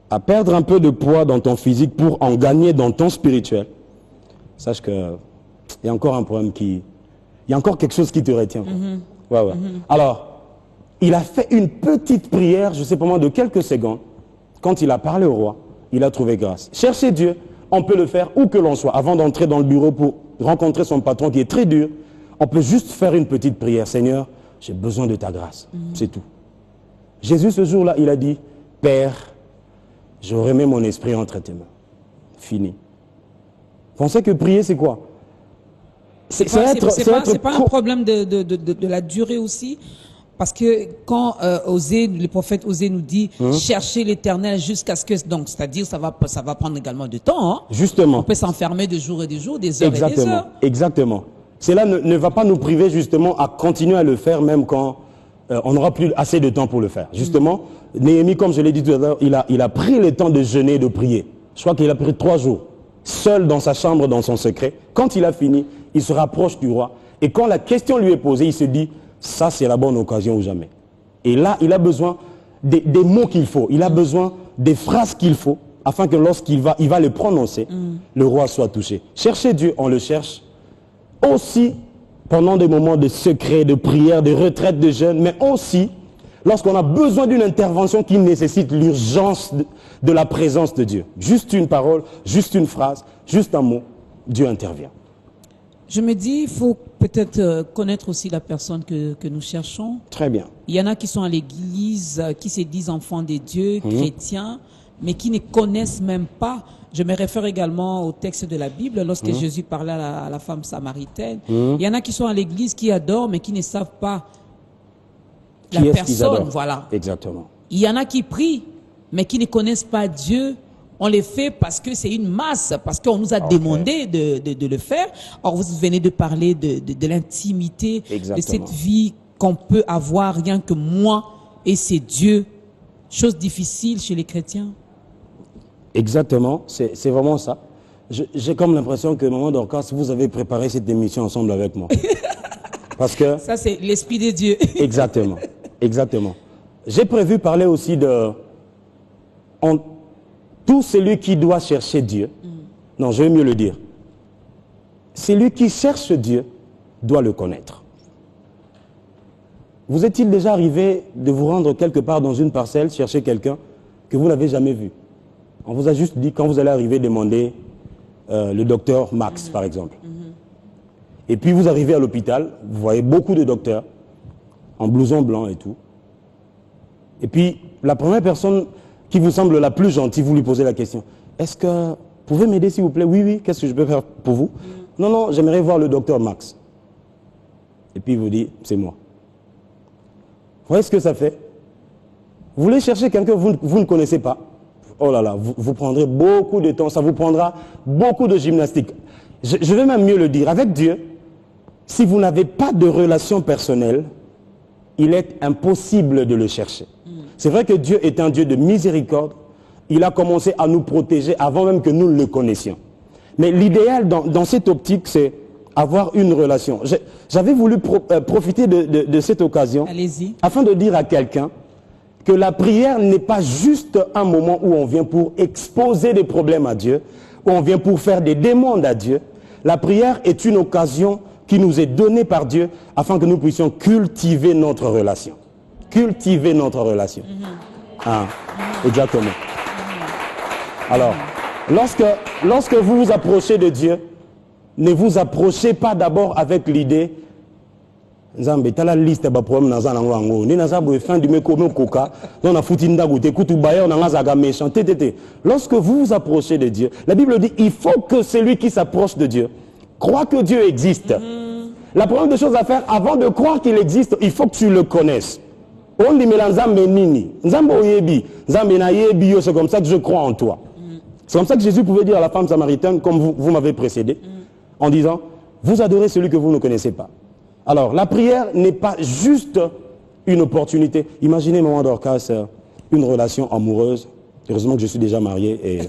Speaker 2: à perdre un peu de poids dans ton physique pour en gagner dans ton spirituel, sache que il y a encore un problème il y a encore quelque chose qui te retient. Ouais. Alors, il a fait une petite prière, je ne sais pas moi, de quelques secondes. Quand il a parlé au roi, il a trouvé grâce. Chercher Dieu, on peut le faire où que l'on soit. Avant d'entrer dans le bureau pour rencontrer son patron qui est très dur, on peut juste faire une petite prière. Seigneur, j'ai besoin de ta grâce. C'est tout. Jésus, ce jour-là, il a dit, Père, je remets mon esprit entre tes mains. Fini. Pensez que prier, c'est quoi?
Speaker 1: C'est pas un problème de la durée aussi. Parce que quand le prophète Osée nous dit chercher l'Éternel jusqu'à ce que donc c'est-à-dire ça va prendre également du temps. Hein.
Speaker 2: Justement.
Speaker 1: On peut s'enfermer de jours et des jours, des heures et des heures.
Speaker 2: Exactement. Cela ne va pas nous priver justement à continuer à le faire même quand on n'aura plus assez de temps pour le faire. Justement, Néhémie, comme je l'ai dit tout à l'heure, il a pris le temps de jeûner et de prier. Je crois qu'il a pris 3 jours, seul dans sa chambre, dans son secret. Quand il a fini, il se rapproche du roi. Et quand la question lui est posée, il se dit ça, c'est la bonne occasion ou jamais. Et là, il a besoin des mots qu'il faut. Il a besoin des phrases qu'il faut afin que lorsqu'il va les prononcer, le roi soit touché. Chercher Dieu, on le cherche aussi pendant des moments de secret, de prière, de retraite, de jeûne, mais aussi lorsqu'on a besoin d'une intervention qui nécessite l'urgence de la présence de Dieu. Juste une parole, juste une phrase, juste un mot, Dieu intervient.
Speaker 1: Je me dis, il faut peut-être connaître aussi la personne que nous cherchons.
Speaker 2: Très bien.
Speaker 1: Il y en a qui sont à l'église, qui se disent enfants de Dieu, chrétiens, mais qui ne connaissent même pas. Je me réfère également au texte de la Bible, lorsque Jésus parlait à la femme samaritaine. Il y en a qui sont à l'église, qui adorent, mais qui ne savent pas la personne. Voilà.
Speaker 2: Exactement.
Speaker 1: Il y en a qui prient, mais qui ne connaissent pas Dieu. On les fait parce que c'est une masse, parce qu'on nous a demandé de le faire. Or, vous venez de parler de l'intimité, de cette vie qu'on peut avoir rien que moi et c'est Dieu. Chose difficile chez les chrétiens.
Speaker 2: Exactement, c'est vraiment ça. J'ai comme l'impression que, Maman Dorcas, vous avez préparé cette émission ensemble avec moi. Parce que...
Speaker 1: Ça, c'est l'Esprit de Dieu.
Speaker 2: Exactement, exactement. J'ai prévu parler aussi de... Tout celui qui doit chercher Dieu, non, je vais mieux le dire. Celui qui cherche Dieu doit le connaître. Vous est-il déjà arrivé de vous rendre quelque part dans une parcelle, chercher quelqu'un que vous n'avez jamais vu? On vous a juste dit, quand vous allez arriver, demander le docteur Max, par exemple. Et puis vous arrivez à l'hôpital, vous voyez beaucoup de docteurs, en blouson blanc et tout. Et puis, la première personne qui vous semble la plus gentille, vous lui posez la question. Est-ce que vous pouvez m'aider s'il vous plaît? Oui, oui, qu'est-ce que je peux faire pour vous? Non, non, j'aimerais voir le docteur Max. Et puis il vous dit, c'est moi. Vous voyez ce que ça fait? Vous voulez chercher quelqu'un que vous ne connaissez pas. Oh là là, vous prendrez beaucoup de temps, ça vous prendra beaucoup de gymnastique. Je vais même mieux le dire, avec Dieu, si vous n'avez pas de relation personnelle, il est impossible de le chercher. C'est vrai que Dieu est un Dieu de miséricorde. Il a commencé à nous protéger avant même que nous le connaissions. Mais l'idéal dans cette optique, c'est avoir une relation. J'avais voulu profiter de cette occasion afin de dire à quelqu'un que la prière n'est pas juste un moment où on vient pour exposer des problèmes à Dieu, où on vient pour faire des demandes à Dieu. La prière est une occasion qui nous est donnée par Dieu afin que nous puissions cultiver notre relation. Cultiver notre relation. Ah, exactement. Alors, lorsque vous vous approchez de Dieu, ne vous approchez pas d'abord avec l'idée Nzambe tala liste ba problème na zana ngwango ni naza bo fin du meko koka dans na futinda goute kutu bayer na ngazaga méchant tétété. Lorsque vous vous approchez de Dieu, la Bible dit il faut que celui qui s'approche de Dieu croit que Dieu existe. La première des choses à faire avant de croire qu'il existe, il faut que tu le connaisses. On dit mais Nzambe nini Nzambe oyebi Nzambe na yebi yo, c'est comme ça que je crois en toi. C'est comme ça que Jésus pouvait dire à la femme samaritaine, comme vous m'avez précédé, en disant vous adorez celui que vous ne connaissez pas. Alors, la prière n'est pas juste une opportunité. Imaginez, Maman Dorcas, une relation amoureuse. Heureusement que je suis déjà marié et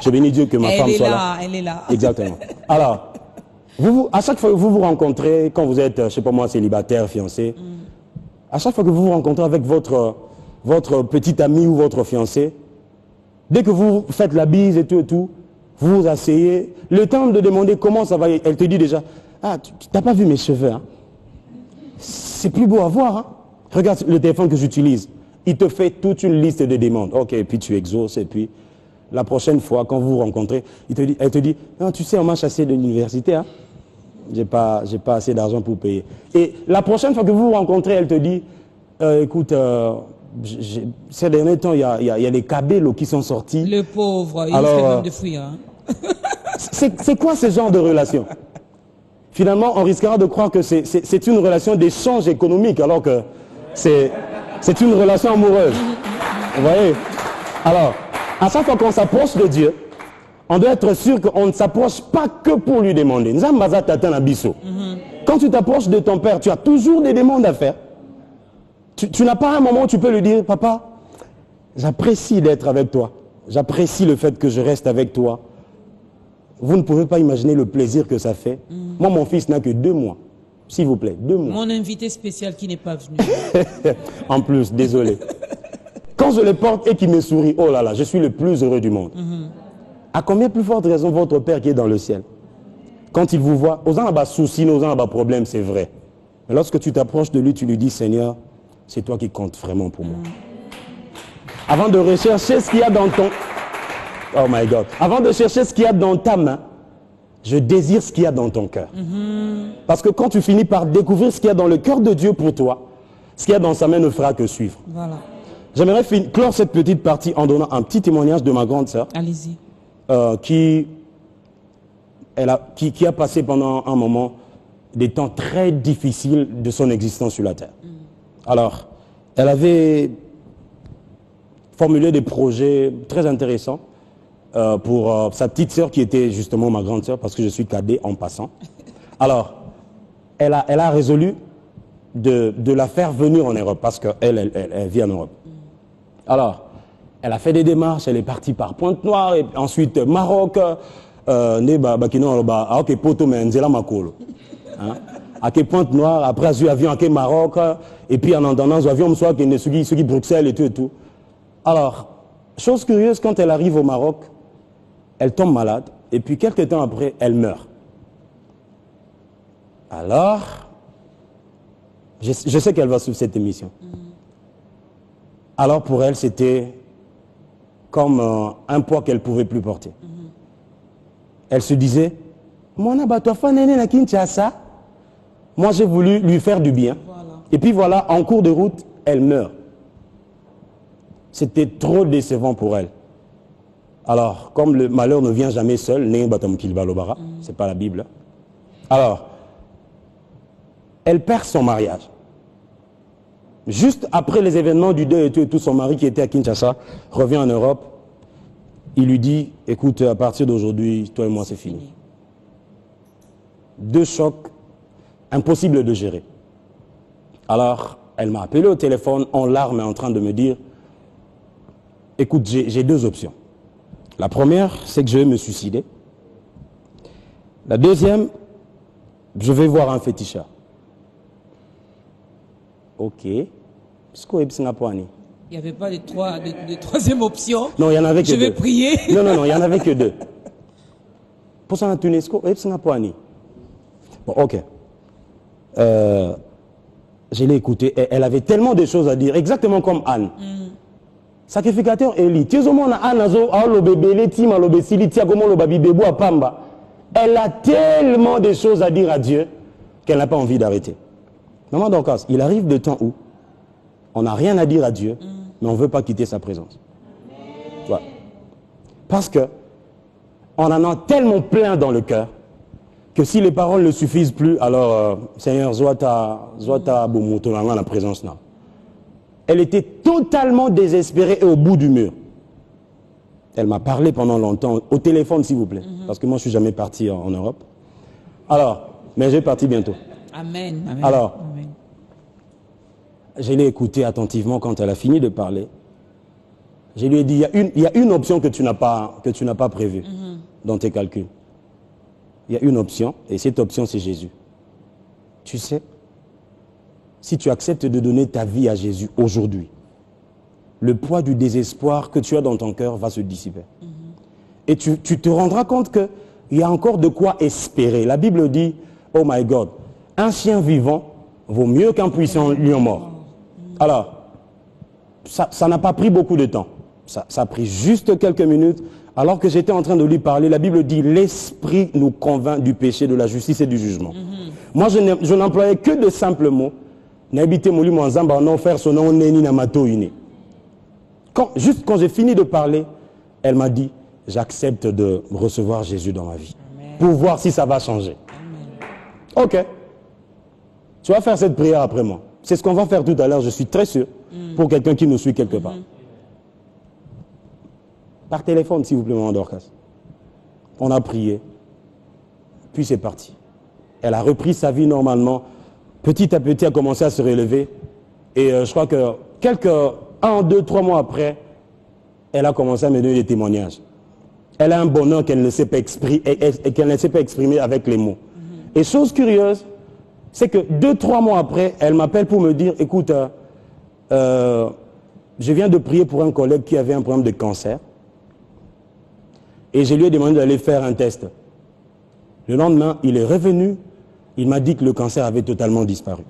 Speaker 2: je bénis Dieu que ma femme soit là.
Speaker 1: Elle est là.
Speaker 2: Exactement. Alors, à chaque fois que vous vous rencontrez, quand vous êtes, je ne sais pas moi, célibataire, fiancé, à chaque fois que vous vous rencontrez avec votre petit ami ou votre fiancé, dès que vous faites la bise et tout, vous vous asseyez. Le temps de demander comment ça va, elle te dit déjà, ah, tu n'as pas vu mes cheveux, hein? C'est plus beau à voir. Hein? Regarde le téléphone que j'utilise. Il te fait toute une liste de demandes. Ok, et puis tu exauces. Et puis la prochaine fois, quand vous vous rencontrez, elle te dit, non, tu sais, on m'a chassé de l'université. Hein? J'ai pas assez d'argent pour payer. Et la prochaine fois que vous vous rencontrez, elle te dit, écoute, ces derniers temps, il y a des cabellos qui sont sortis.
Speaker 1: Le pauvre, il fait même de fuir. Hein?
Speaker 2: C'est quoi ce genre de relation? finalement, on risquera de croire que c'est une relation d'échange économique, alors que c'est une relation amoureuse. Vous voyez? Alors, à chaque fois qu'on s'approche de Dieu, on doit être sûr qu'on ne s'approche pas que pour lui demander. Quand tu t'approches de ton père, tu as toujours des demandes à faire. Tu n'as pas un moment où tu peux lui dire, papa, j'apprécie d'être avec toi. J'apprécie le fait que je reste avec toi. Vous ne pouvez pas imaginer le plaisir que ça fait. Moi, mon fils n'a que 2 mois. S'il vous plaît, 2 mois.
Speaker 1: Mon invité spécial qui n'est pas venu.
Speaker 2: En plus, désolé. Quand je le porte et qu'il me sourit, oh là là, je suis le plus heureux du monde. À combien plus forte raison votre Père qui est dans le ciel? Quand il vous voit, aux gens soucis, aux gens problème, c'est vrai. Mais lorsque tu t'approches de lui, tu lui dis, Seigneur, c'est toi qui comptes vraiment pour moi. Avant de rechercher ce qu'il y a dans ton... Oh my God. Avant de chercher ce qu'il y a dans ta main, je désire ce qu'il y a dans ton cœur. Parce que quand tu finis par découvrir ce qu'il y a dans le cœur de Dieu pour toi, ce qu'il y a dans sa main ne fera que suivre.
Speaker 1: Voilà.
Speaker 2: J'aimerais clore cette petite partie en donnant un petit témoignage de ma grande sœur.
Speaker 1: Allez-y.
Speaker 2: Qui a passé pendant un moment des temps très difficiles de son existence sur la terre. Alors, elle avait formulé des projets très intéressants pour sa petite sœur qui était justement ma grande sœur, parce que je suis cadet en passant. Alors, elle a résolu de la faire venir en Europe, parce qu'elle vit en Europe. Alors, elle a fait des démarches, elle est partie par Pointe-Noire, et ensuite Maroc, Pointe-Noire, après avion à Maroc, et puis en entendant avion qui Bruxelles et tout. Alors, chose curieuse, quand elle arrive au Maroc, elle tombe malade, et puis quelques temps après, elle meurt. Alors, je sais qu'elle va suivre cette émission. Alors pour elle, c'était comme un poids qu'elle ne pouvait plus porter. Elle se disait, moi j'ai voulu lui faire du bien. Voilà. Et puis voilà, en cours de route, elle meurt. C'était trop décevant pour elle. Alors, comme le malheur ne vient jamais seul, c'est pas la Bible. Alors, elle perd son mariage. Juste après les événements du deuil et tout, son mari qui était à Kinshasa revient en Europe. Il lui dit, écoute, à partir d'aujourd'hui, toi et moi, c'est fini. 2 chocs impossibles de gérer. Alors, elle m'a appelé au téléphone en larmes et en train de me dire, écoute, j'ai 2 options. La première, c'est que je vais me suicider. La deuxième, je vais voir un féticheur. Ok. Il
Speaker 1: n'y avait pas de troisième option.
Speaker 2: Non, il y en avait que 2.
Speaker 1: Je vais prier.
Speaker 2: Non, il n'y en avait que 2. Pour ça, bon, ok. Je l'ai écoutée. Elle avait tellement de choses à dire, exactement comme Anne. Sacrificateur Eli. Elle a tellement de choses à dire à Dieu qu'elle n'a pas envie d'arrêter. Maman Dorcas, il arrive de temps où on n'a rien à dire à Dieu, mais on ne veut pas quitter sa présence. Ouais. Parce que on en a tellement plein dans le cœur que si les paroles ne suffisent plus, alors Seigneur, Zwata Bomoto, la présence là. Elle était totalement désespérée et au bout du mur. Elle m'a parlé pendant longtemps, au téléphone s'il vous plaît, parce que moi je ne suis jamais parti en Europe. Alors, mais je vais partir bientôt.
Speaker 1: Amen. Amen.
Speaker 2: Alors,
Speaker 1: Amen.
Speaker 2: Je l'ai écoutée attentivement quand elle a fini de parler. Je lui ai dit, il y a une option que tu n'as pas prévue dans tes calculs. Il y a une option, et cette option c'est Jésus. Tu sais, si tu acceptes de donner ta vie à Jésus aujourd'hui, le poids du désespoir que tu as dans ton cœur va se dissiper. Et tu te rendras compte qu'il y a encore de quoi espérer. La Bible dit, oh my God, un chien vivant vaut mieux qu'un puissant lion mort. Alors, ça n'a pas pris beaucoup de temps. Ça a pris juste quelques minutes. Alors que j'étais en train de lui parler, la Bible dit, l'esprit nous convainc du péché, de la justice et du jugement. Moi, je n'employais que de simples mots. Juste quand j'ai fini de parler, elle m'a dit, j'accepte de recevoir Jésus dans ma vie. Amen. Pour voir si ça va changer. Amen. Ok. Tu vas faire cette prière après moi. C'est ce qu'on va faire tout à l'heure, je suis très sûr, pour quelqu'un qui nous suit quelque part. Par téléphone, s'il vous plaît, maman Dorcas. On a prié, puis c'est parti. Elle a repris sa vie normalement. Petit à petit, elle a commencé à se relever. Et je crois que 1, 2, 3 mois après, elle a commencé à me donner des témoignages. Elle a un bonheur qu'elle ne sait pas exprimer avec les mots. Et chose curieuse, c'est que 2, 3 mois après, elle m'appelle pour me dire, écoute, je viens de prier pour un collègue qui avait un problème de cancer. Et je lui ai demandé d'aller faire un test. Le lendemain, il est revenu. Il m'a dit que le cancer avait totalement disparu.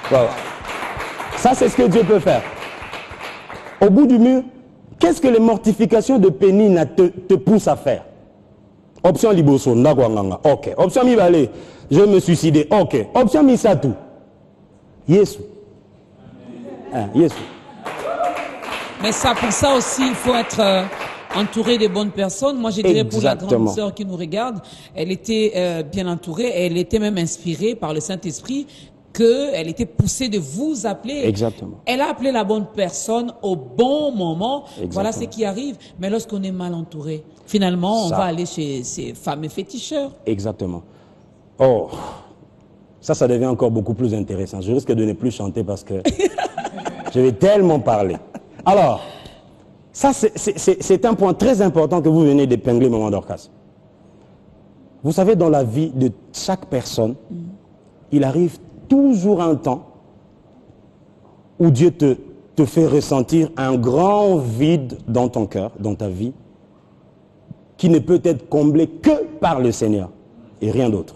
Speaker 2: Voilà. Ça, c'est ce que Dieu peut faire. Au bout du mur, qu'est-ce que les mortifications de Pénina te poussent à faire? Option Liboso, ok. Option Mibale, je vais me suicider, ok. Option Misatu, Yesu. Yesu.
Speaker 1: Mais ça, pour ça aussi, il faut être entouré des bonnes personnes. Moi, je dirais pour la grande sœur qui nous regarde, elle était bien entourée, elle était même inspirée par le Saint-Esprit, qu'elle était poussée de vous appeler.
Speaker 2: Exactement.
Speaker 1: Elle a appelé la bonne personne au bon moment.
Speaker 2: Exactement.
Speaker 1: Voilà ce qui arrive. Mais lorsqu'on est mal entouré, finalement, on va aller chez ces fameux féticheurs.
Speaker 2: Exactement. Oh, ça devient encore beaucoup plus intéressant. Je risque de ne plus chanter parce que je vais tellement parler. Alors, ça, c'est un point très important que vous venez d'épingler, maman Dorcas. Vous savez, dans la vie de chaque personne, il arrive toujours un temps où Dieu te fait ressentir un grand vide dans ton cœur, dans ta vie, qui ne peut être comblé que par le Seigneur et rien d'autre.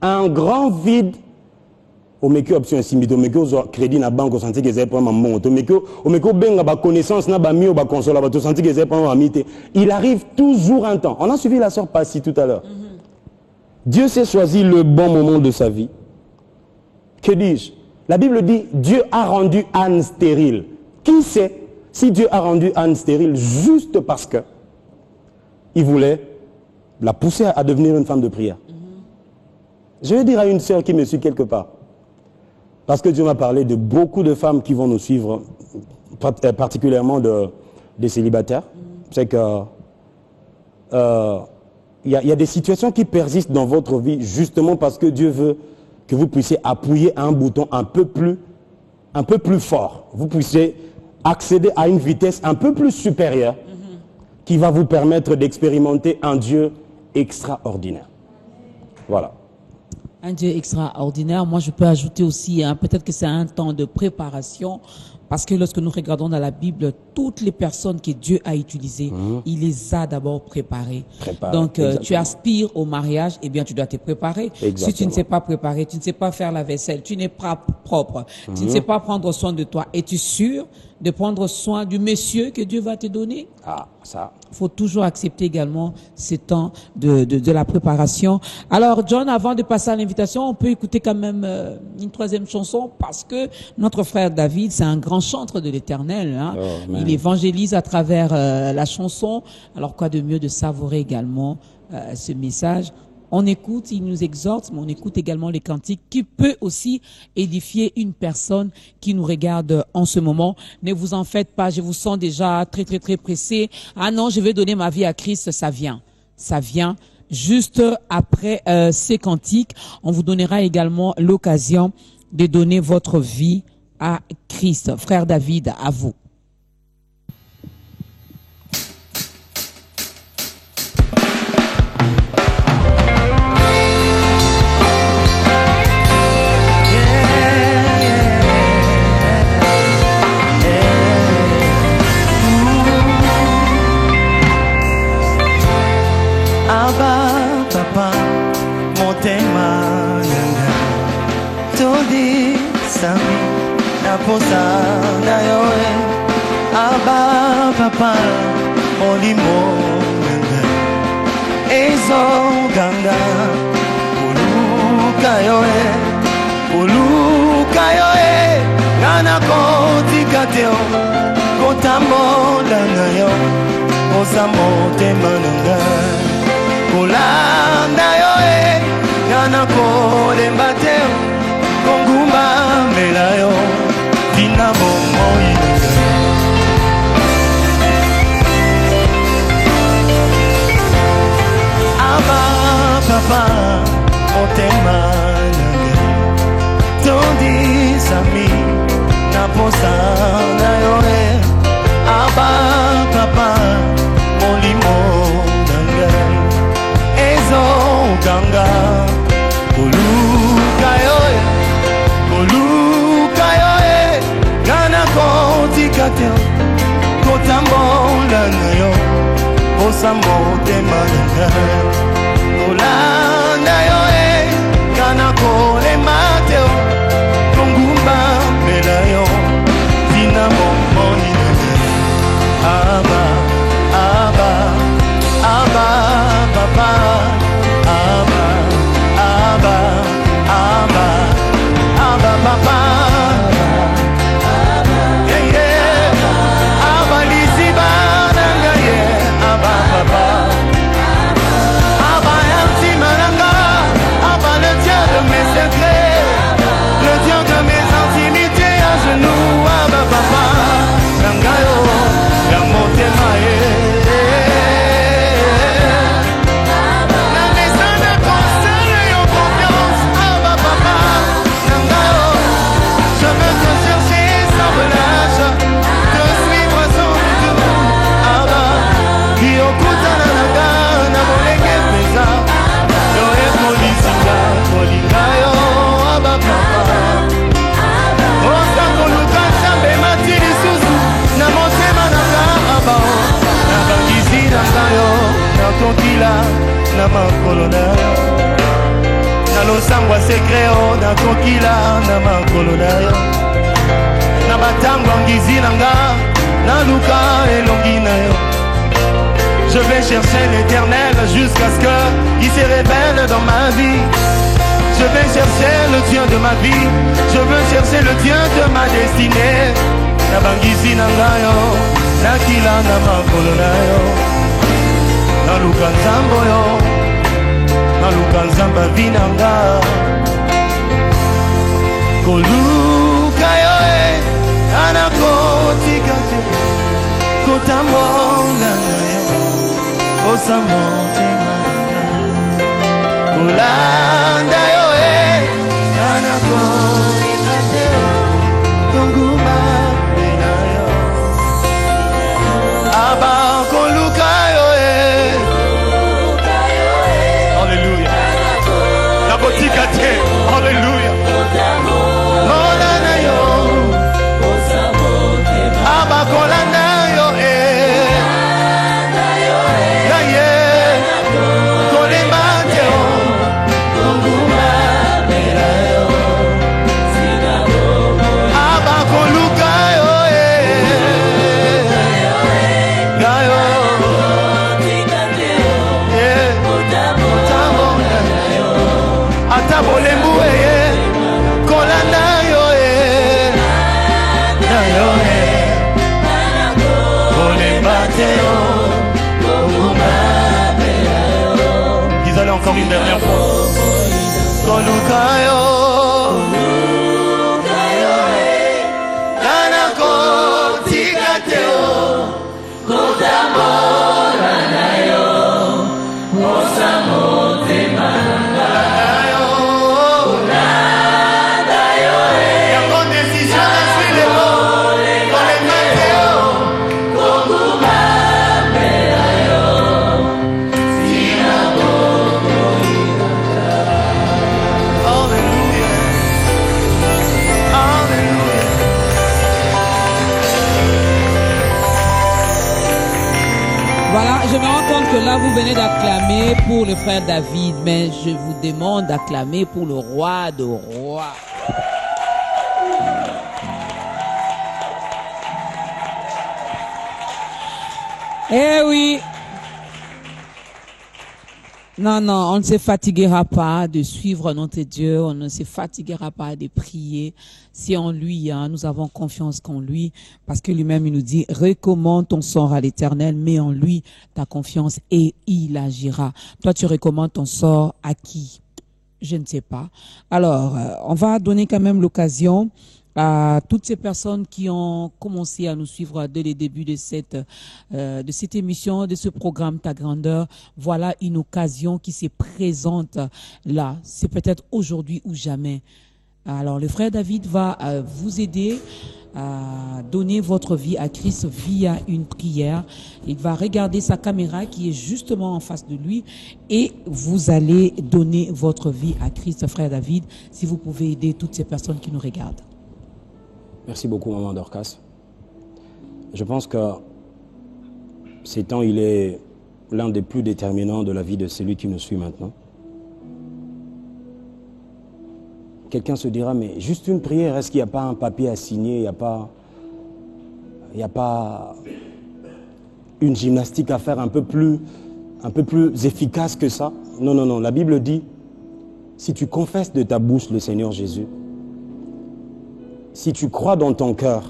Speaker 2: Un grand vide. Au meko option simbi, au meko crédit na banque, au senti que c'est pour ma monte, au meko benga ba connaissance na ba mio ba console, ba to senti que c'est pour ma mité. Il arrive toujours un temps. On a suivi la sœur Passy tout à l'heure. Dieu s'est choisi le bon moment de sa vie. Que dis-je? La Bible dit Dieu a rendu Anne stérile. Qui sait si Dieu a rendu Anne stérile juste parce que il voulait la pousser à devenir une femme de prière? Je vais dire à une sœur qui me suit quelque part. Parce que Dieu m'a parlé de beaucoup de femmes qui vont nous suivre, particulièrement des célibataires. C'est que il y a des situations qui persistent dans votre vie justement parce que Dieu veut que vous puissiez appuyer un bouton un peu plus fort. Vous puissiez accéder à une vitesse un peu plus supérieure qui va vous permettre d'expérimenter un Dieu extraordinaire. Voilà.
Speaker 1: Un Dieu extraordinaire. Moi, je peux ajouter aussi, peut-être que c'est un temps de préparation, parce que lorsque nous regardons dans la Bible, toutes les personnes que Dieu a utilisées, il les a d'abord préparées. Donc, tu aspires au mariage, eh bien, tu dois te préparer. Si tu ne sais pas préparer, tu ne sais pas faire la vaisselle, tu n'es pas propre, tu ne sais pas prendre soin de toi, es-tu sûr de prendre soin du monsieur que Dieu va te donner?
Speaker 2: Ah, ça.
Speaker 1: Il faut toujours accepter également ce temps de la préparation. Alors, John, avant de passer à l'invitation, on peut écouter quand même une troisième chanson parce que notre frère David, c'est un grand chantre de l'Éternel. Hein.
Speaker 2: Oh,
Speaker 1: il évangélise à travers la chanson. Alors, quoi de mieux de savourer également ce message? On écoute, il nous exhorte, mais on écoute également les cantiques qui peut aussi édifier une personne qui nous regarde en ce moment. Ne vous en faites pas, je vous sens déjà très pressé. Ah non, je vais donner ma vie à Christ, ça vient. Ça vient juste après ces cantiques. On vous donnera également l'occasion de donner votre vie à Christ. Frère David, à vous.
Speaker 3: Posa na yoe aba papa molimo nanga ezo ganga uluka yoe nana koti kateo kotambola na yo posa motema nanga kulanda yoe posa motema nanga kolanda yo kana kolema te kongumba mbela yo tina momoni nanga aba aba aba papa aba aba aba aba papa na makolo na yo na losangwa sekret na kokila na makolo na yo na batango angizi na nga na luka elongi na yo. Je vais chercher l'éternel jusqu'à ce qu'il se révèle dans ma vie. Je vais chercher le Dieu de ma vie. Je veux chercher le Dieu de ma destinée. Na bangizi na nga yo na kila na makolo na yo na luka nzambo yo na luka nzamba vinanga koluka yo anakotika te kotamona na yo osamotema kolanda yo anakotika te konguma na yo aba koluka yo Alléluia. Mola na yo aba kola na yo na ye kolemba te o konguma bela yo aba koluka yo na yo ata bolembu kolanda yo na yo kolemba te yo konguma bela yo. Ils allaient encore une dernière fois koluka yo kana kotika te yo kotamona na yo osamotema
Speaker 1: Voilà, je me rends compte que là, vous venez d'acclamer pour le frère David, mais je vous demande d'acclamer pour le roi de rois. Eh oui. Non, non, on ne se fatiguera pas de suivre notre Dieu, on ne se fatiguera pas de prier. C'est en lui, hein, nous avons confiance qu'en lui, parce que lui-même il nous dit, recommande ton sort à l'Éternel, mets en lui ta confiance et il agira. Toi, tu recommandes ton sort à qui? Je ne sais pas. Alors, on va donner quand même l'occasion à toutes ces personnes qui ont commencé à nous suivre dès le début de cette émission, de ce programme Ta Grandeur. Voilà une occasion qui se présente là. C'est peut-être aujourd'hui ou jamais. Alors, le frère David va vous aider à donner votre vie à Christ via une prière. Il va regarder sa caméra qui est justement en face de lui et vous allez donner votre vie à Christ, frère David, si vous pouvez aider toutes ces personnes qui nous regardent.
Speaker 2: Merci beaucoup, maman Dorcas. Je pense que ces temps, il est l'un des plus déterminants de la vie de celui qui nous suit maintenant. Quelqu'un se dira, mais juste une prière, est-ce qu'il n'y a pas un papier à signer, il n'y a pas une gymnastique à faire un peu plus efficace que ça? Non, non, non, la Bible dit, si tu confesses de ta bouche le Seigneur Jésus, si tu crois dans ton cœur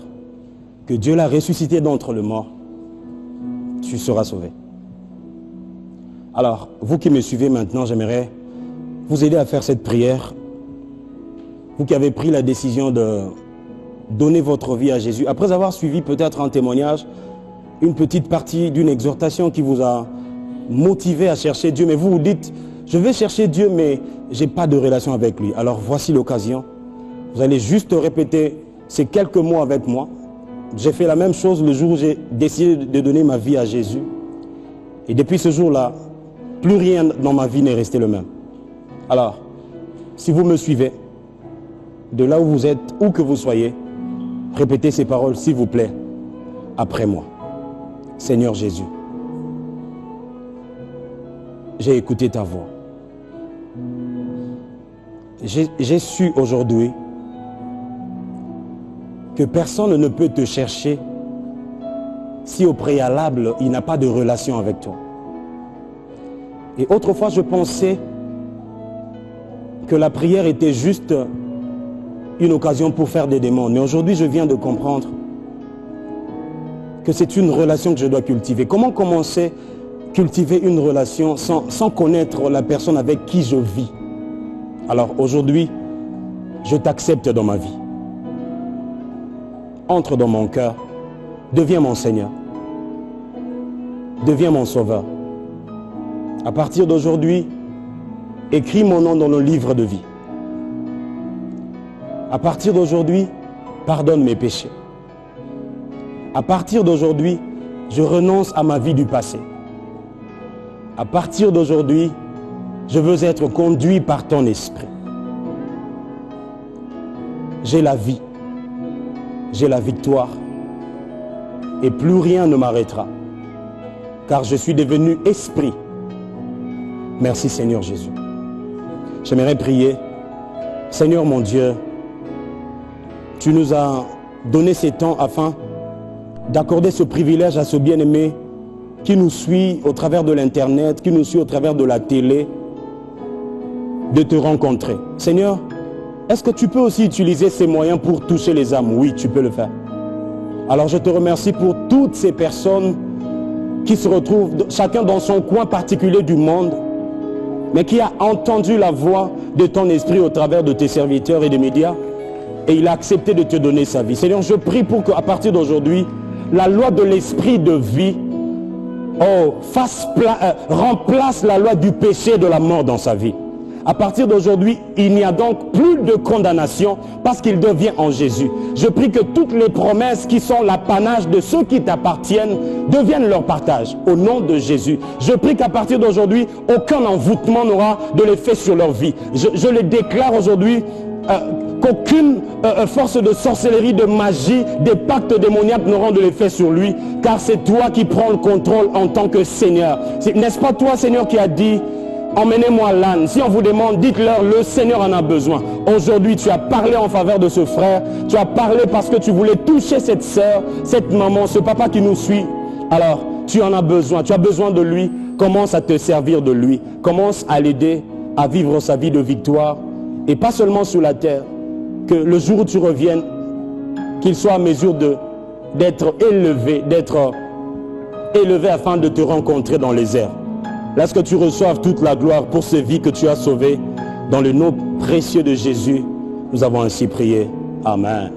Speaker 2: que Dieu l'a ressuscité d'entre les morts, tu seras sauvé. Alors, vous qui me suivez maintenant, j'aimerais vous aider à faire cette prière. Vous qui avez pris la décision de donner votre vie à Jésus, après avoir suivi peut-être un témoignage, une petite partie d'une exhortation qui vous a motivé à chercher Dieu, mais vous vous dites, je vais chercher Dieu, mais je n'ai pas de relation avec lui. Alors voici l'occasion. Vous allez juste répéter ces quelques mots avec moi. J'ai fait la même chose le jour où j'ai décidé de donner ma vie à Jésus. Et depuis ce jour-là, plus rien dans ma vie n'est resté le même. Alors, si vous me suivez, de là où vous êtes, où que vous soyez, répétez ces paroles, s'il vous plaît, après moi. Seigneur Jésus, j'ai écouté ta voix. J'ai su aujourd'hui que personne ne peut te chercher si au préalable, il n'a pas de relation avec toi. Et autrefois, je pensais que la prière était juste une occasion pour faire des demandes. Mais aujourd'hui, je viens de comprendre que c'est une relation que je dois cultiver. Comment commencer à cultiver une relation sans connaître la personne avec qui je vis? Alors aujourd'hui, je t'accepte dans ma vie. Entre dans mon cœur, deviens mon Seigneur, deviens mon Sauveur. À partir d'aujourd'hui, écris mon nom dans le livre de vie. À partir d'aujourd'hui, pardonne mes péchés. À partir d'aujourd'hui, je renonce à ma vie du passé. À partir d'aujourd'hui, je veux être conduit par ton esprit. J'ai la vie, j'ai la victoire et plus rien ne m'arrêtera, car je suis devenu esprit. Merci Seigneur Jésus. J'aimerais prier. Seigneur mon Dieu, tu nous as donné ces temps afin d'accorder ce privilège à ce bien-aimé qui nous suit au travers de l'internet, qui nous suit au travers de la télé, de te rencontrer. Seigneur, est-ce que tu peux aussi utiliser ces moyens pour toucher les âmes? Oui, tu peux le faire. Alors je te remercie pour toutes ces personnes qui se retrouvent chacun dans son coin particulier du monde, mais qui a entendu la voix de ton esprit au travers de tes serviteurs et des médias, et il a accepté de te donner sa vie. Seigneur, je prie pour qu'à partir d'aujourd'hui, la loi de l'esprit de vie remplace la loi du péché et de la mort dans sa vie. À partir d'aujourd'hui, il n'y a donc plus de condamnation parce qu'il devient en Jésus. Je prie que toutes les promesses qui sont l'apanage de ceux qui t'appartiennent deviennent leur partage. Au nom de Jésus, je prie qu'à partir d'aujourd'hui, aucun envoûtement n'aura de l'effet sur leur vie. Je les déclare aujourd'hui qu'aucune force de sorcellerie, de magie, des pactes démoniaques n'auront de l'effet sur lui, car c'est toi qui prends le contrôle en tant que Seigneur. N'est-ce pas toi, Seigneur, qui a dit: emmenez-moi l'âne. Si on vous demande, dites-leur, le Seigneur en a besoin. Aujourd'hui, tu as parlé en faveur de ce frère. Tu as parlé parce que tu voulais toucher cette sœur, cette maman, ce papa qui nous suit. Alors, tu en as besoin. Tu as besoin de lui. Commence à te servir de lui. Commence à l'aider à vivre sa vie de victoire. Et pas seulement sur la terre. Que le jour où tu reviennes, qu'il soit à mesure d'être élevé afin de te rencontrer dans les airs. Laisse que tu reçoives toute la gloire pour ces vies que tu as sauvées. Dans le nom précieux de Jésus, nous avons ainsi prié. Amen.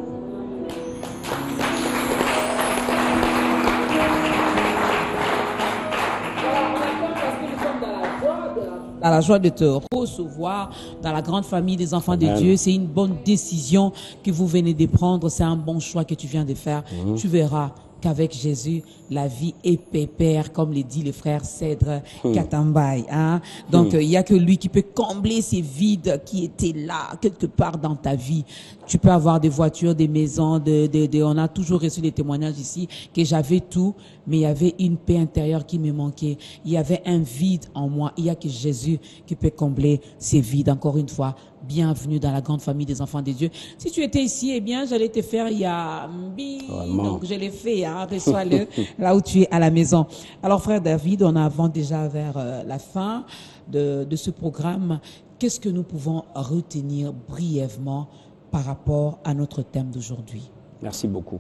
Speaker 1: Dans la joie de te recevoir dans la grande famille des enfants de Dieu. C'est une bonne décision que vous venez de prendre. C'est un bon choix que tu viens de faire. Tu verras, qu'avec Jésus, la vie est pépère, comme le dit le frère Cèdre Katambaye. Hein? Donc, il y a que lui qui peut combler ces vides qui étaient là, quelque part dans ta vie. Tu peux avoir des voitures, des maisons, on a toujours reçu des témoignages ici que j'avais tout, mais il y avait une paix intérieure qui me manquait. Il y avait un vide en moi. Il y a que Jésus qui peut combler ces vides. Encore une fois, bienvenue dans la grande famille des enfants de Dieu. Si tu étais ici, eh bien, j'allais te faire donc je l'ai fait, hein, reçois-le là où tu es à la maison. Alors, frère David, on avance déjà vers la fin de ce programme. Qu'est-ce que nous pouvons retenir brièvement par rapport à notre thème d'aujourd'hui?
Speaker 2: Merci beaucoup,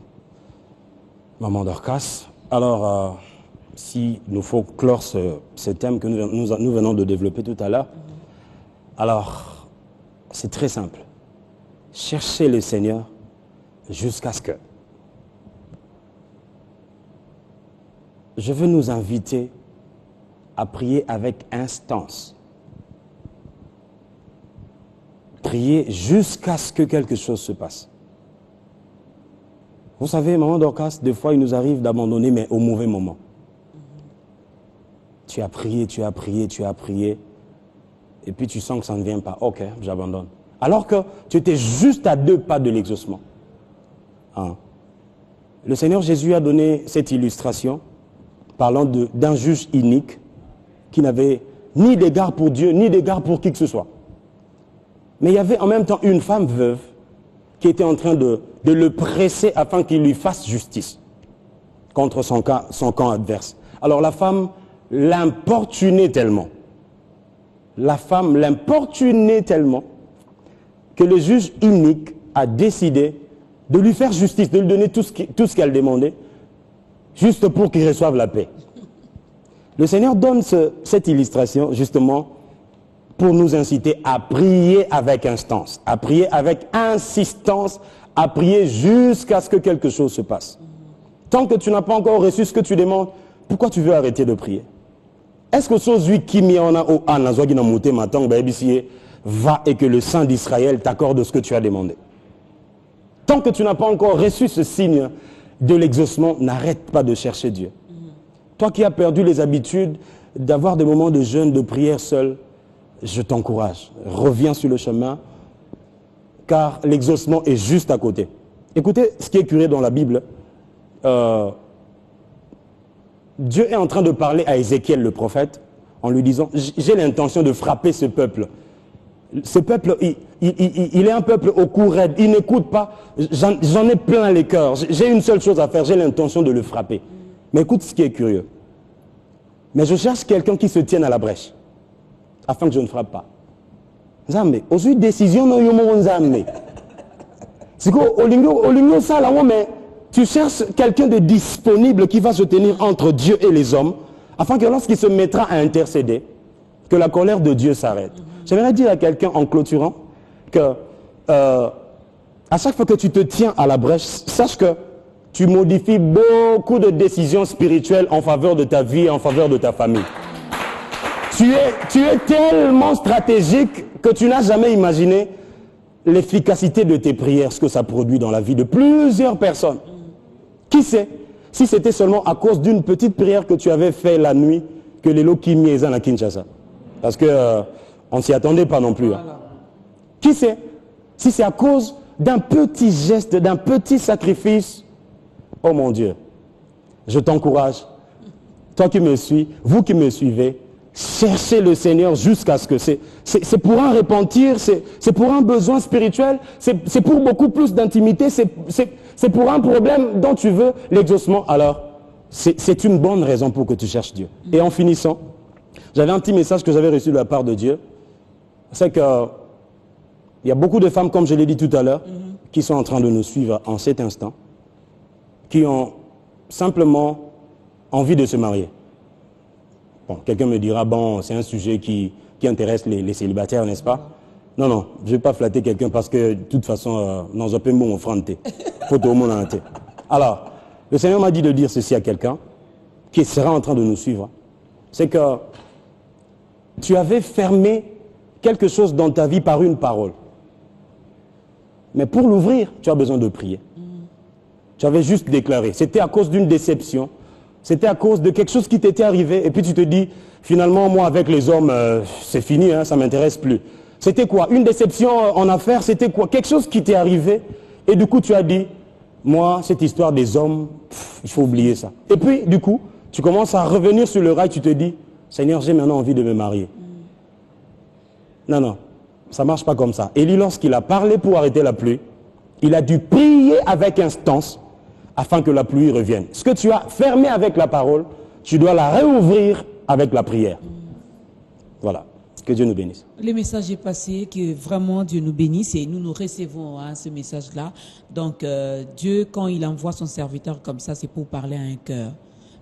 Speaker 2: Maman Dorcas. Alors, si nous faut clore ce thème que nous venons de développer tout à l'heure, alors, c'est très simple. Cherchez le Seigneur jusqu'à ce que... Je veux nous inviter à prier avec instance. Prier jusqu'à ce que quelque chose se passe. Vous savez, Maman Dorcas, des fois, il nous arrive d'abandonner, mais au mauvais moment. Tu as prié, tu as prié, tu as prié, et puis tu sens que ça ne vient pas. Ok, j'abandonne. Alors que tu étais juste à 2 pas de l'exaucement. Hein. Le Seigneur Jésus a donné cette illustration parlant d'un juge inique qui n'avait ni d'égard pour Dieu, ni d'égard pour qui que ce soit. Mais il y avait en même temps une femme veuve qui était en train de le presser afin qu'il lui fasse justice contre son camp adverse. Alors la femme l'importunait tellement. La femme l'importunait tellement que le juge inique a décidé de lui faire justice, de lui donner tout ce qu'elle demandait, juste pour qu'il reçoive la paix. Le Seigneur donne cette illustration justement pour nous inciter à prier avec instance, à prier avec insistance, à prier jusqu'à ce que quelque chose se passe. Tant que tu n'as pas encore reçu ce que tu demandes, pourquoi tu veux arrêter de prier? Est-ce que celui qui m'y en a au anazwagi na mouté matin va et que le Saint d'Israël t'accorde ce que tu as demandé? Tant que tu n'as pas encore reçu ce signe de l'exaucement, n'arrête pas de chercher Dieu. Toi qui as perdu les habitudes d'avoir des moments de jeûne, de prière seul, je t'encourage. Reviens sur le chemin, car l'exaucement est juste à côté. Écoutez ce qui est curieux dans la Bible. Dieu est en train de parler à Ézéchiel le prophète en lui disant « J'ai l'intention de frapper ce peuple. Ce peuple, il est un peuple au cou raide, il n'écoute pas. J'en ai plein les cœurs. J'ai une seule chose à faire, j'ai l'intention de le frapper. » Mais écoute ce qui est curieux. Mais je cherche quelqu'un qui se tienne à la brèche, afin que je ne frappe pas. Nzambe, aujourd'hui décision non yomo nzambe. C'est quoi, olingo ça là, mais tu cherches quelqu'un de disponible qui va se tenir entre Dieu et les hommes, afin que lorsqu'il se mettra à intercéder, que la colère de Dieu s'arrête. J'aimerais dire à quelqu'un en clôturant que à chaque fois que tu te tiens à la brèche, sache que tu modifies beaucoup de décisions spirituelles en faveur de ta vie et en faveur de ta famille. Tu es tellement stratégique que tu n'as jamais imaginé l'efficacité de tes prières, ce que ça produit dans la vie de plusieurs personnes. Qui sait, si c'était seulement à cause d'une petite prière que tu avais fait la nuit, que les Lokimi et à Kinshasa. Parce que on ne s'y attendait pas non plus. Hein. Qui sait, si c'est à cause d'un petit geste, d'un petit sacrifice. Oh mon Dieu, je t'encourage, toi qui me suis, vous qui me suivez, cherchez le Seigneur jusqu'à ce que c'est pour un repentir, c'est pour un besoin spirituel, c'est pour beaucoup plus d'intimité, c'est pour un problème dont tu veux l'exaucement. Alors, c'est une bonne raison pour que tu cherches Dieu. Et en finissant, j'avais un petit message que j'avais reçu de la part de Dieu. C'est qu'il y a beaucoup de femmes, comme je l'ai dit tout à l'heure, qui sont en train de nous suivre en cet instant, qui ont simplement envie de se marier. Bon, quelqu'un me dira, bon, c'est un sujet qui intéresse les célibataires, n'est-ce pas? Non, non, je ne vais pas flatter quelqu'un parce que, de toute façon, dans un peu mon offrande. Faut tout le monde en tête. Alors, le Seigneur m'a dit de dire ceci à quelqu'un qui sera en train de nous suivre. C'est que tu avais fermé quelque chose dans ta vie par une parole. Mais pour l'ouvrir, tu as besoin de prier. Tu avais juste déclaré. C'était à cause d'une déception. C'était à cause de quelque chose qui t'était arrivé. Et puis tu te dis, finalement, moi, avec les hommes, c'est fini, hein, ça ne m'intéresse plus. C'était quoi? Une déception en affaires, c'était quoi? Quelque chose qui t'est arrivé. Et du coup, tu as dit, moi, cette histoire des hommes, il faut oublier ça. Et puis, du coup, tu commences à revenir sur le rail, tu te dis, Seigneur, j'ai maintenant envie de me marier. Non, non, ça ne marche pas comme ça. Élie, lorsqu'il a parlé pour arrêter la pluie, il a dû prier avec instance afin que la pluie revienne. Ce que tu as fermé avec la parole, tu dois la réouvrir avec la prière. Voilà. Que Dieu nous bénisse.
Speaker 1: Le message est passé, que vraiment Dieu nous bénisse et nous recevons ce message-là. Donc Dieu, quand il envoie son serviteur comme ça, c'est pour parler à un cœur.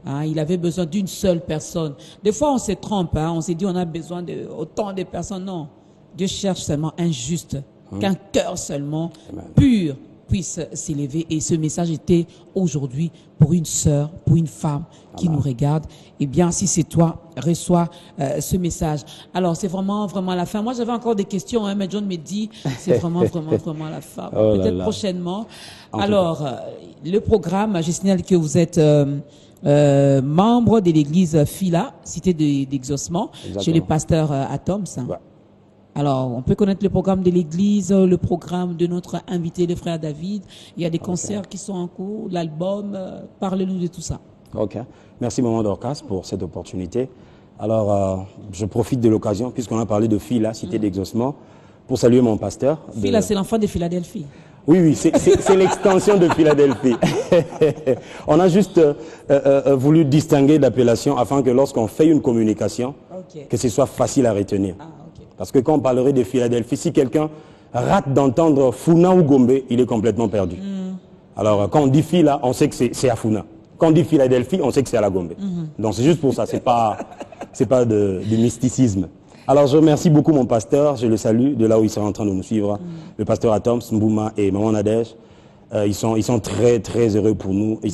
Speaker 1: Hein, il avait besoin d'une seule personne. Des fois, on se trompe. Hein, on s'est dit on a besoin de autant de personnes. Non. Dieu cherche seulement un juste, qu'un cœur seulement pur puisse s'élever. Et ce message était aujourd'hui pour une sœur, pour une femme qui nous regarde. Eh bien, si c'est toi, reçois ce message. Alors, c'est vraiment la fin. Moi, j'avais encore des questions, hein, mais John me dit, c'est vraiment la fin.
Speaker 2: Oh
Speaker 1: peut-être prochainement. Alors, le programme, je signale que vous êtes membre de l'église Fila, cité d'exaucement, chez le pasteur Atoms.
Speaker 2: Ouais.
Speaker 1: Alors, on peut connaître le programme de l'église, le programme de notre invité, le frère David. Il y a des concerts qui sont en cours, l'album. Parlez-nous de tout ça.
Speaker 2: Ok. Merci, Maman Dorcas, pour cette opportunité. Alors, je profite de l'occasion, puisqu'on a parlé de Fila, cité d'exaucement, pour saluer mon pasteur.
Speaker 1: Fila, c'est l'enfant de Philadelphie.
Speaker 2: Oui, c'est l'extension de Philadelphie. On a juste voulu distinguer l'appellation afin que lorsqu'on fait une communication, que ce soit facile à retenir. Parce que quand on parlerait de Philadelphie, si quelqu'un rate d'entendre Funa ou Gombe, il est complètement perdu. Alors, quand on dit Fila, on sait que c'est à Funa. Quand on dit Philadelphie, on sait que c'est à la Gombe. Donc, c'est juste pour ça, c'est pas de mysticisme. Alors, je remercie beaucoup mon pasteur, je le salue, de là où il sera en train de nous suivre, le pasteur Atoms, Mbouma et Maman Nadège. Ils sont très, très heureux pour nous. Ils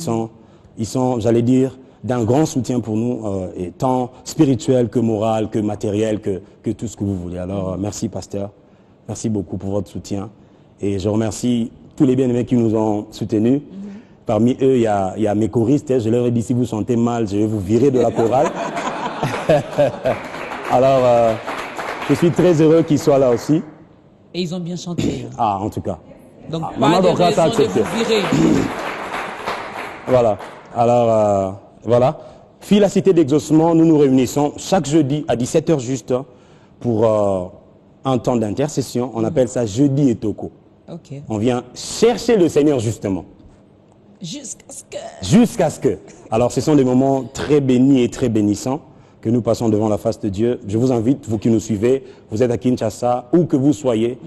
Speaker 2: sont, j'allais dire, d'un grand soutien pour nous, et tant spirituel que moral, que matériel, que tout ce que vous voulez. Alors, merci, pasteur. Merci beaucoup pour votre soutien. Et je remercie tous les bien-aimés qui nous ont soutenus. Parmi eux, il y a mes choristes. Je leur ai dit, si vous sentez mal, je vais vous virer de la chorale. Alors, je suis très heureux qu'ils soient là aussi.
Speaker 1: Et ils ont bien chanté.
Speaker 2: Ah, en tout cas.
Speaker 1: Donc, pas de raison de vous virer.
Speaker 2: Voilà. Alors, voilà. Fila Cité d'Exaucement, nous nous réunissons chaque jeudi à 17h juste pour un temps d'intercession. On appelle ça jeudi et toko. On vient chercher le Seigneur justement. Jusqu'à ce que. Alors, ce sont des moments très bénis et très bénissants que nous passons devant la face de Dieu. Je vous invite, vous qui nous suivez, vous êtes à Kinshasa, où que vous soyez,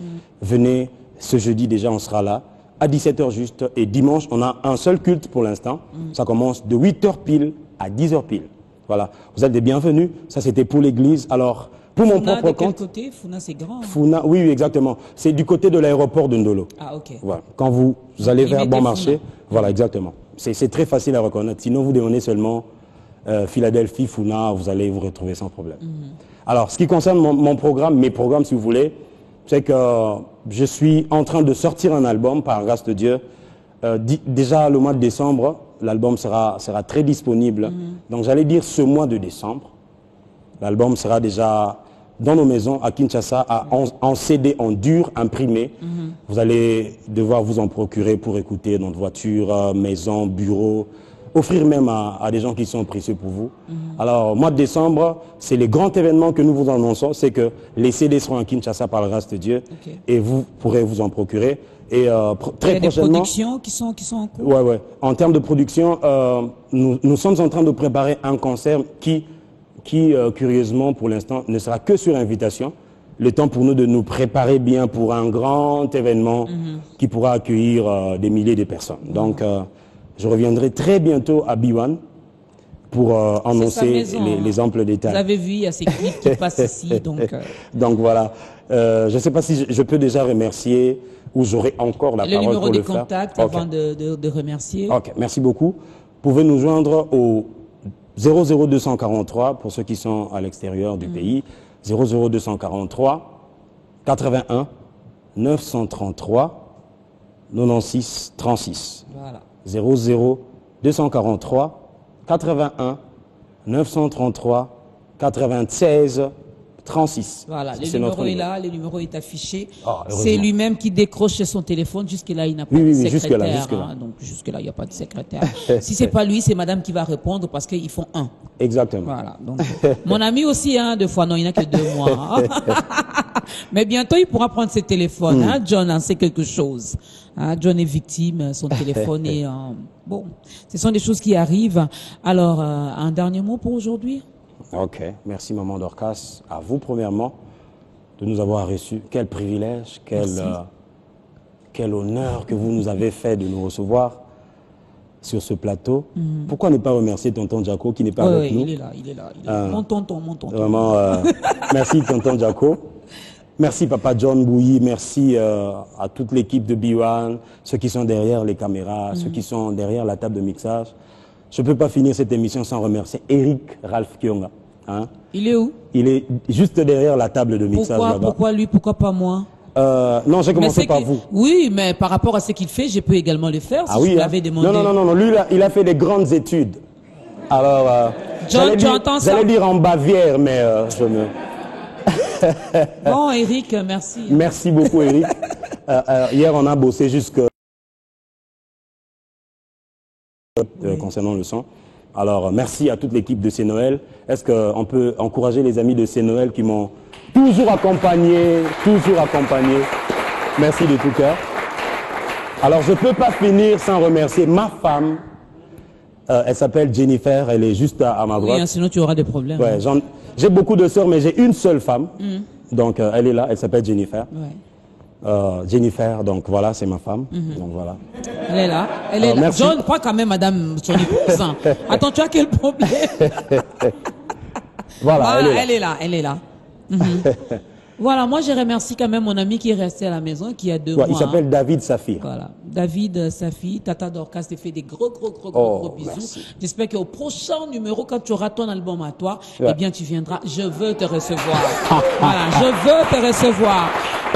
Speaker 2: venez ce jeudi déjà, on sera là. À 17h juste, et dimanche, on a un seul culte pour l'instant. Ça commence de 8h pile à 10h pile. Voilà. Vous êtes des bienvenus. Ça, c'était pour l'église. Alors, pour mon propre compte.
Speaker 1: De quel côté? Funa, c'est grand.
Speaker 2: Funa, oui, exactement. C'est du côté de l'aéroport de Ndolo.
Speaker 1: Ah, ok.
Speaker 2: Voilà. Quand vous allez vers Bon Marché, voilà, exactement. C'est très facile à reconnaître. Sinon, vous donnez seulement Philadelphie, Funa, vous allez vous retrouver sans problème. Alors, ce qui concerne mon programme, mes programmes, si vous voulez, c'est que je suis en train de sortir un album, par grâce de Dieu. Déjà, le mois de décembre, l'album sera très disponible. Donc, j'allais dire ce mois de décembre. L'album sera déjà dans nos maisons à Kinshasa, en CD, en dur, imprimé. Vous allez devoir vous en procurer pour écouter dans votre voiture, maison, bureau, offrir même à des gens qui sont précieux pour vous. Alors, mois de décembre, c'est le grand événement que nous vous annonçons, c'est que les CD seront à Kinshasa par la grâce de Dieu, et vous pourrez vous en procurer. Et très prochainement... Il y a des
Speaker 1: productions qui sont en cours.
Speaker 2: Ouais. En termes de production, nous sommes en train de préparer un concert qui curieusement, pour l'instant, ne sera que sur invitation. Le temps pour nous de nous préparer bien pour un grand événement qui pourra accueillir des milliers de personnes. Donc, je reviendrai très bientôt à B1 pour annoncer les amples détails.
Speaker 1: Vous avez vu, il y a ces clips qui passent ici.
Speaker 2: Donc voilà. Je ne sais pas si je peux déjà remercier ou j'aurai encore la parole pour le faire.
Speaker 1: Le numéro de contact avant de remercier.
Speaker 2: Ok, merci beaucoup. Vous pouvez nous joindre au 00243 pour ceux qui sont à l'extérieur du pays. 00243 81 933 96 36.
Speaker 1: Voilà.
Speaker 2: 00 243 81 933 96 36.
Speaker 1: Voilà, le
Speaker 2: C'est
Speaker 1: numéro
Speaker 2: notre
Speaker 1: est là, le numéro est affiché.
Speaker 2: Ah,
Speaker 1: c'est lui-même qui décroche sur son téléphone. Jusque-là, il n'a pas
Speaker 2: Oui,
Speaker 1: de
Speaker 2: oui,
Speaker 1: secrétaire.
Speaker 2: jusque-là.
Speaker 1: Donc, jusque-là, il n'y a pas de secrétaire. Si c'est pas lui, c'est madame qui va répondre parce qu'ils font un.
Speaker 2: Exactement.
Speaker 1: Voilà. Donc, mon ami aussi, hein, 2 fois, non, il n'a que 2 mois. Mais bientôt, il pourra prendre ses téléphones. Hein, John en sait quelque chose. Hein, John est victime, son téléphone est... bon, ce sont des choses qui arrivent. Alors, un dernier mot pour aujourd'hui?
Speaker 2: Ok, merci Maman Dorcas. À vous premièrement de nous avoir reçus. Quel privilège, quel honneur que vous nous avez fait de nous recevoir sur ce plateau. Pourquoi ne pas remercier tonton Jaco qui n'est pas avec nous?
Speaker 1: Il est là. Mon tonton.
Speaker 2: Vraiment, merci tonton Jaco. Merci Papa John Bouilly, merci à toute l'équipe de B1, ceux qui sont derrière les caméras, ceux qui sont derrière la table de mixage. Je ne peux pas finir cette émission sans remercier Eric Ralph Kionga. Hein?
Speaker 1: Il est où?
Speaker 2: Il est juste derrière la table de mixage là-bas.
Speaker 1: Pourquoi lui? Pourquoi pas moi?
Speaker 2: Non, j'ai commencé par vous.
Speaker 1: Oui, mais par rapport à ce qu'il fait, je peux également le faire si
Speaker 2: oui,
Speaker 1: je l'avais demandé.
Speaker 2: Non, lui, il a fait des grandes études. Alors,
Speaker 1: John, tu entends ça?
Speaker 2: J'allais dire en Bavière, mais je me...
Speaker 1: Bon, Eric, merci.
Speaker 2: Merci beaucoup, Eric. Hier, on a bossé jusque... concernant le son. Alors, merci à toute l'équipe de C-Noël. Est-ce qu'on peut encourager les amis de C-Noël qui m'ont toujours accompagné, Merci de tout cœur. Alors, je ne peux pas finir sans remercier ma femme. Elle s'appelle Jennifer, elle est juste à ma droite.
Speaker 1: Oui, sinon tu auras des problèmes.
Speaker 2: Ouais, j'ai beaucoup de sœurs, mais j'ai une seule femme. Donc, elle est là, elle s'appelle Jennifer.
Speaker 1: Ouais.
Speaker 2: Jennifer, donc voilà, c'est ma femme. Donc voilà.
Speaker 1: Elle est là. Elle est là.
Speaker 2: Merci.
Speaker 1: John, pas quand même madame son épouse. Attends, tu as quel problème?
Speaker 2: Voilà,
Speaker 1: elle est là. Voilà, moi je remercie quand même mon ami qui est resté à la maison, qui a 2 mois.
Speaker 2: Il s'appelle David Safir.
Speaker 1: Voilà, David Safi, Tata Dorcas te fait des gros bisous.
Speaker 2: Merci.
Speaker 1: J'espère qu'au prochain numéro, quand tu auras ton album à toi, eh bien tu viendras. Je veux te recevoir. Voilà, je veux te recevoir.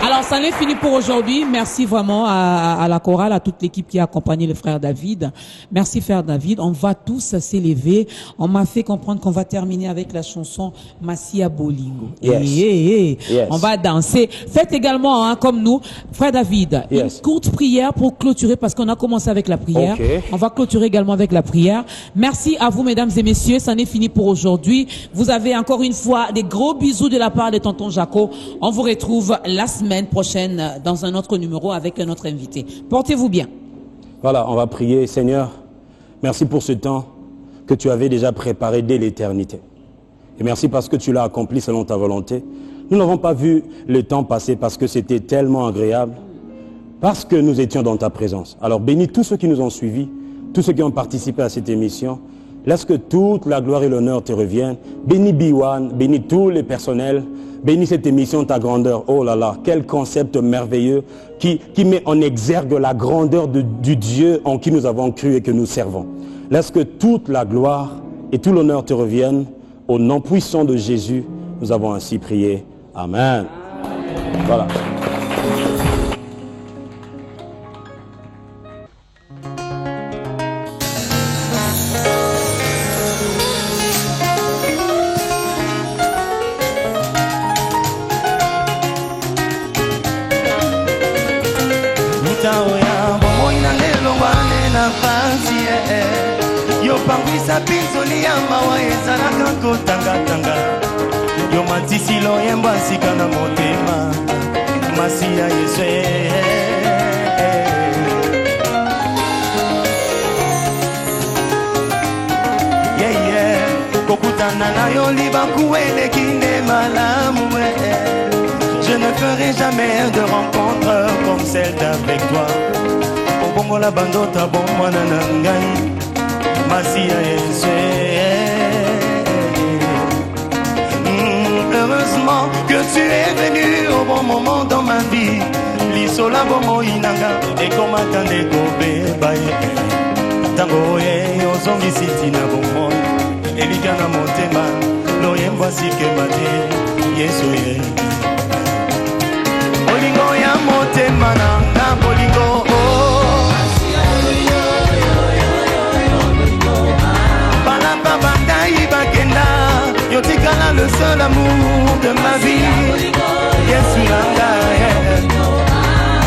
Speaker 1: Alors, ça n'est fini pour aujourd'hui. Merci vraiment à la chorale, à toute l'équipe qui a accompagné le frère David. Merci frère David. On va tous s'élever. On m'a fait comprendre qu'on va terminer avec la chanson Massia Bolingo.
Speaker 2: Yes.
Speaker 1: On va danser. Faites également, hein, comme nous, frère David, une courte prière pour clôturer parce qu'on a commencé avec la prière. On va clôturer également avec la prière. Merci à vous, mesdames et messieurs. Ça n'est fini pour aujourd'hui. Vous avez encore une fois des gros bisous de la part de tonton Jaco. On vous retrouve la semaine prochaine dans un autre numéro avec un autre invité. Portez-vous bien.
Speaker 2: Voilà, on va prier. Seigneur, merci pour ce temps que tu avais déjà préparé dès l'éternité. Et merci parce que tu l'as accompli selon ta volonté. Nous n'avons pas vu le temps passer parce que c'était tellement agréable, parce que nous étions dans ta présence. Alors bénis tous ceux qui nous ont suivis, tous ceux qui ont participé à cette émission. Laisse que toute la gloire et l'honneur te reviennent. Bénis B1, bénis tous les personnels. Bénis cette émission, ta grandeur. Oh là là, quel concept merveilleux qui met en exergue la grandeur du Dieu en qui nous avons cru et que nous servons. Laisse que toute la gloire et tout l'honneur te reviennent. Au nom puissant de Jésus, nous avons ainsi prié. Amen. Voilà.
Speaker 3: Pangwisa pinzoli ya mawa ezalaka kotangatanga yo matisi loyembo asika na motema Massia Yesu kokutana na yo libaku eleki nde malamu je ne ferai jamais de rencontre comme celle d'avec toi obongola bandota bomwana na ngai Massia Yesu. Heureusement que tu es venu au bon moment dans ma vie. Lisola bomo inanga et comme attendez kobe baye. Tango ye ozongi siti na bomo. Elika na motema loyembo sike mate Yesu ye. Bolingo ya motema na bolingo oh. le seul amour de ma vie. Yesu nanga,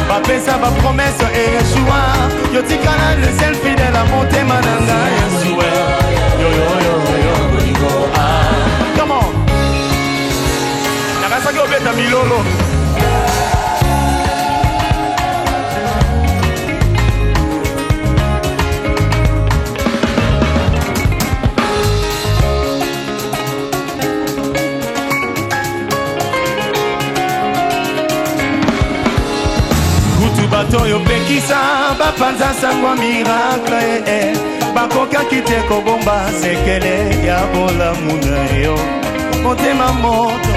Speaker 3: bapesa ba promesse et Yeshua. Yo tikala le seul fidèle à monter mananga. Yesu, yo yo yo yo yo. Come on. Nakasaki obeta milolo. Bato yo pekisa bapanza sangwa miracle bakoka kite kobomba sekele ya bolamu na yo motema moto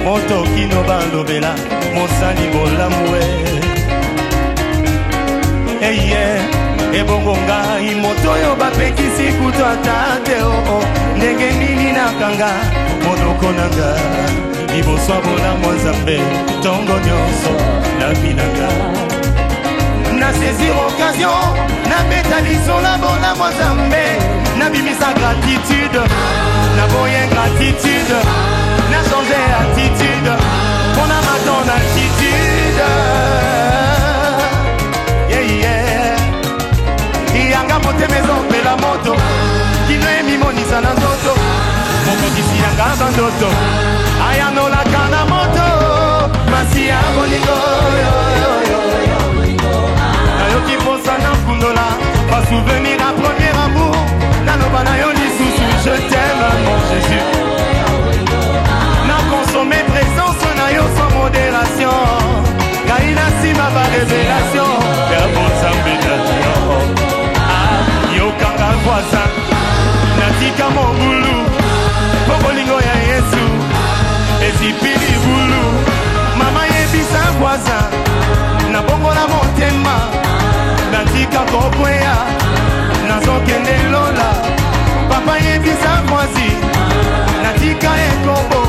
Speaker 3: moto kino balobela mosali bolamu eye ebongo ngai moto yo bapekisi kuto atate o ndenge nini nakanga monoko nanga liboswa bolamu nzambe tongo nyonso na binanga na saisir occasion, na bétalisons la bonne à moi jamais, na bimisa gratitude, na boyen gratitude, na changé attitude, on a ma ton attitude. Yeah yeah. Yanga mote maison pe la moto, qui ne mi monisa na zoto, moko kisi yanga bandoto, ayano la kana moto, masia bolingo yo yo yo. Qui pense à Nampundola, pas souvenir à premier amour. Nanobana yoni sousou, je t'aime mon Jésus. N'a consommé présence na yo sans modération. Kaina si ma révélation. Père bon zambina yo kanga voisin. Natika mon boulou. Popolingo ya Yesu. Ezipili boulou. Mama yebisa voisin. Na bongo na motema. Natika kokwea nazokende lola papa yebisa mwasi natika ekobo